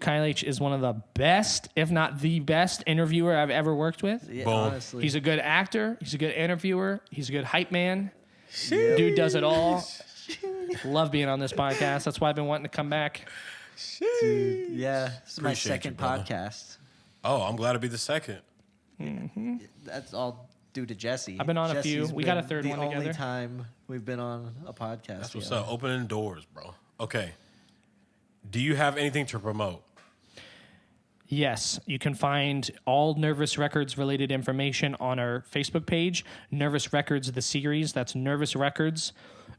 Kyle H. is one of the best, if not the best, interviewer I've ever worked with. Yeah, Boom. honestly. He's a good actor. He's a good interviewer. He's a good hype man. Dude does it all. Love being on this podcast. That's why I've been wanting to come back. Dude, yeah, this is my Appreciate second you, brother. podcast. Oh, I'm glad to be the second. That's all due to Jesse. I've been on a few. Jesse's We got a been third one The only together. time we've been on a podcast. That's what's up. Opening doors, bro. Okay. Do you have anything to promote? Yes, you can find all Nervous Records related information on our Facebook page, Nervous Records, the series. That's Nervous Records,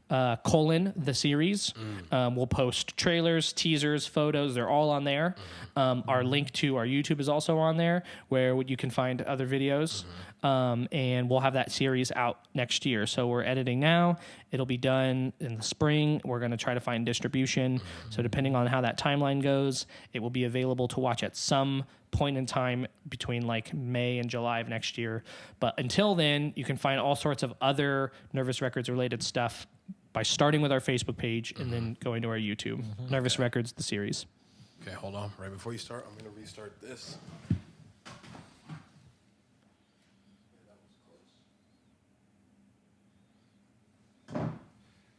the series. We'll post trailers, teasers, photos. They're all on there. Our link to our YouTube is also on there where you can find other videos. And we'll have that series out next year. So we're editing now. It'll be done in the spring. We're going to try to find distribution. So depending on how that timeline goes, it will be available to watch at some point in time between like May and July of next year. But until then, you can find all sorts of other Nervous Records related stuff by starting with our Facebook page and then going to our YouTube. Nervous Records, the series. Okay, hold on. Right before you start, I'm going to restart this.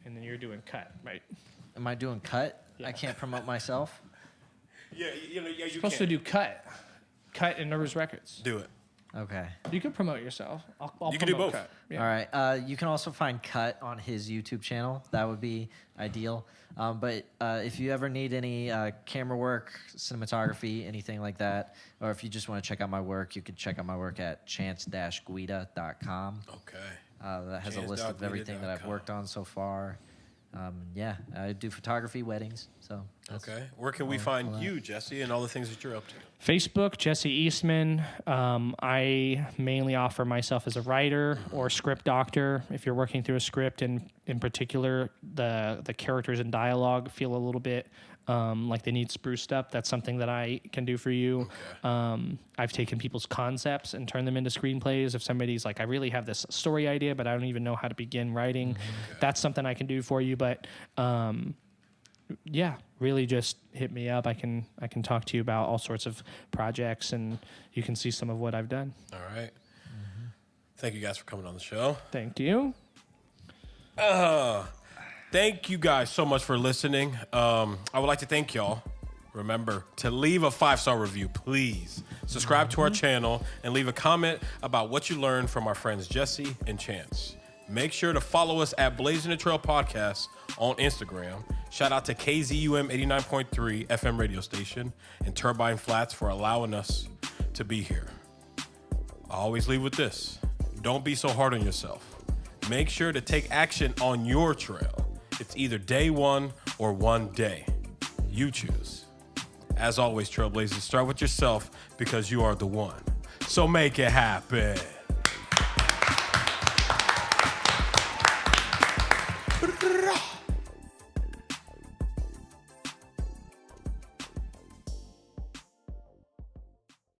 And then you're doing cut, right? Am I doing cut? Yeah. I can't promote myself. Yeah, you You're supposed to do cut. Cut in Nervous Records. Do it. Okay. You can promote yourself. I'll You can do promote both. Cut. Yeah. All right. You can also find Cut on his YouTube channel. That would be ideal. But if you ever need any camera work, cinematography, anything like that, or if you just want to check out my work, you can check out my work at chance-guida.com. Okay. That has a list of everything that I've worked on so far. Yeah, I do photography, weddings. So Okay. Where can we find you, Jesse, and all the things that you're up to? Facebook, Jesse Eastman. I mainly offer myself as a writer or script doctor. If you're working through a script, and in particular, the characters and dialogue feel a little bit like they need spruced up, that's something that I can do for you. Okay. I've taken people's concepts and turned them into screenplays. If somebody's like, I really have this story idea, but I don't even know how to begin writing, that's something I can do for you. But yeah, really just hit me up. I can talk to you about all sorts of projects, and you can see some of what I've done. All right. Thank you guys for coming on the show. Thank you. Thank you guys so much for listening. I would like to thank y'all. Remember to leave a 5-star review, please. Subscribe to our channel and leave a comment about what you learned from our friends Jesse and Chance. Make sure to follow us at Blazin A Trail Podcast on Instagram. Shout out to KZUM 89.3 FM radio station and Turbine Flats for allowing us to be here. I always leave with this. Don't be so hard on yourself. Make sure to take action on your trail. It's either day one or one day. You choose. As always, Trailblazers, start with yourself because you are the one. So make it happen.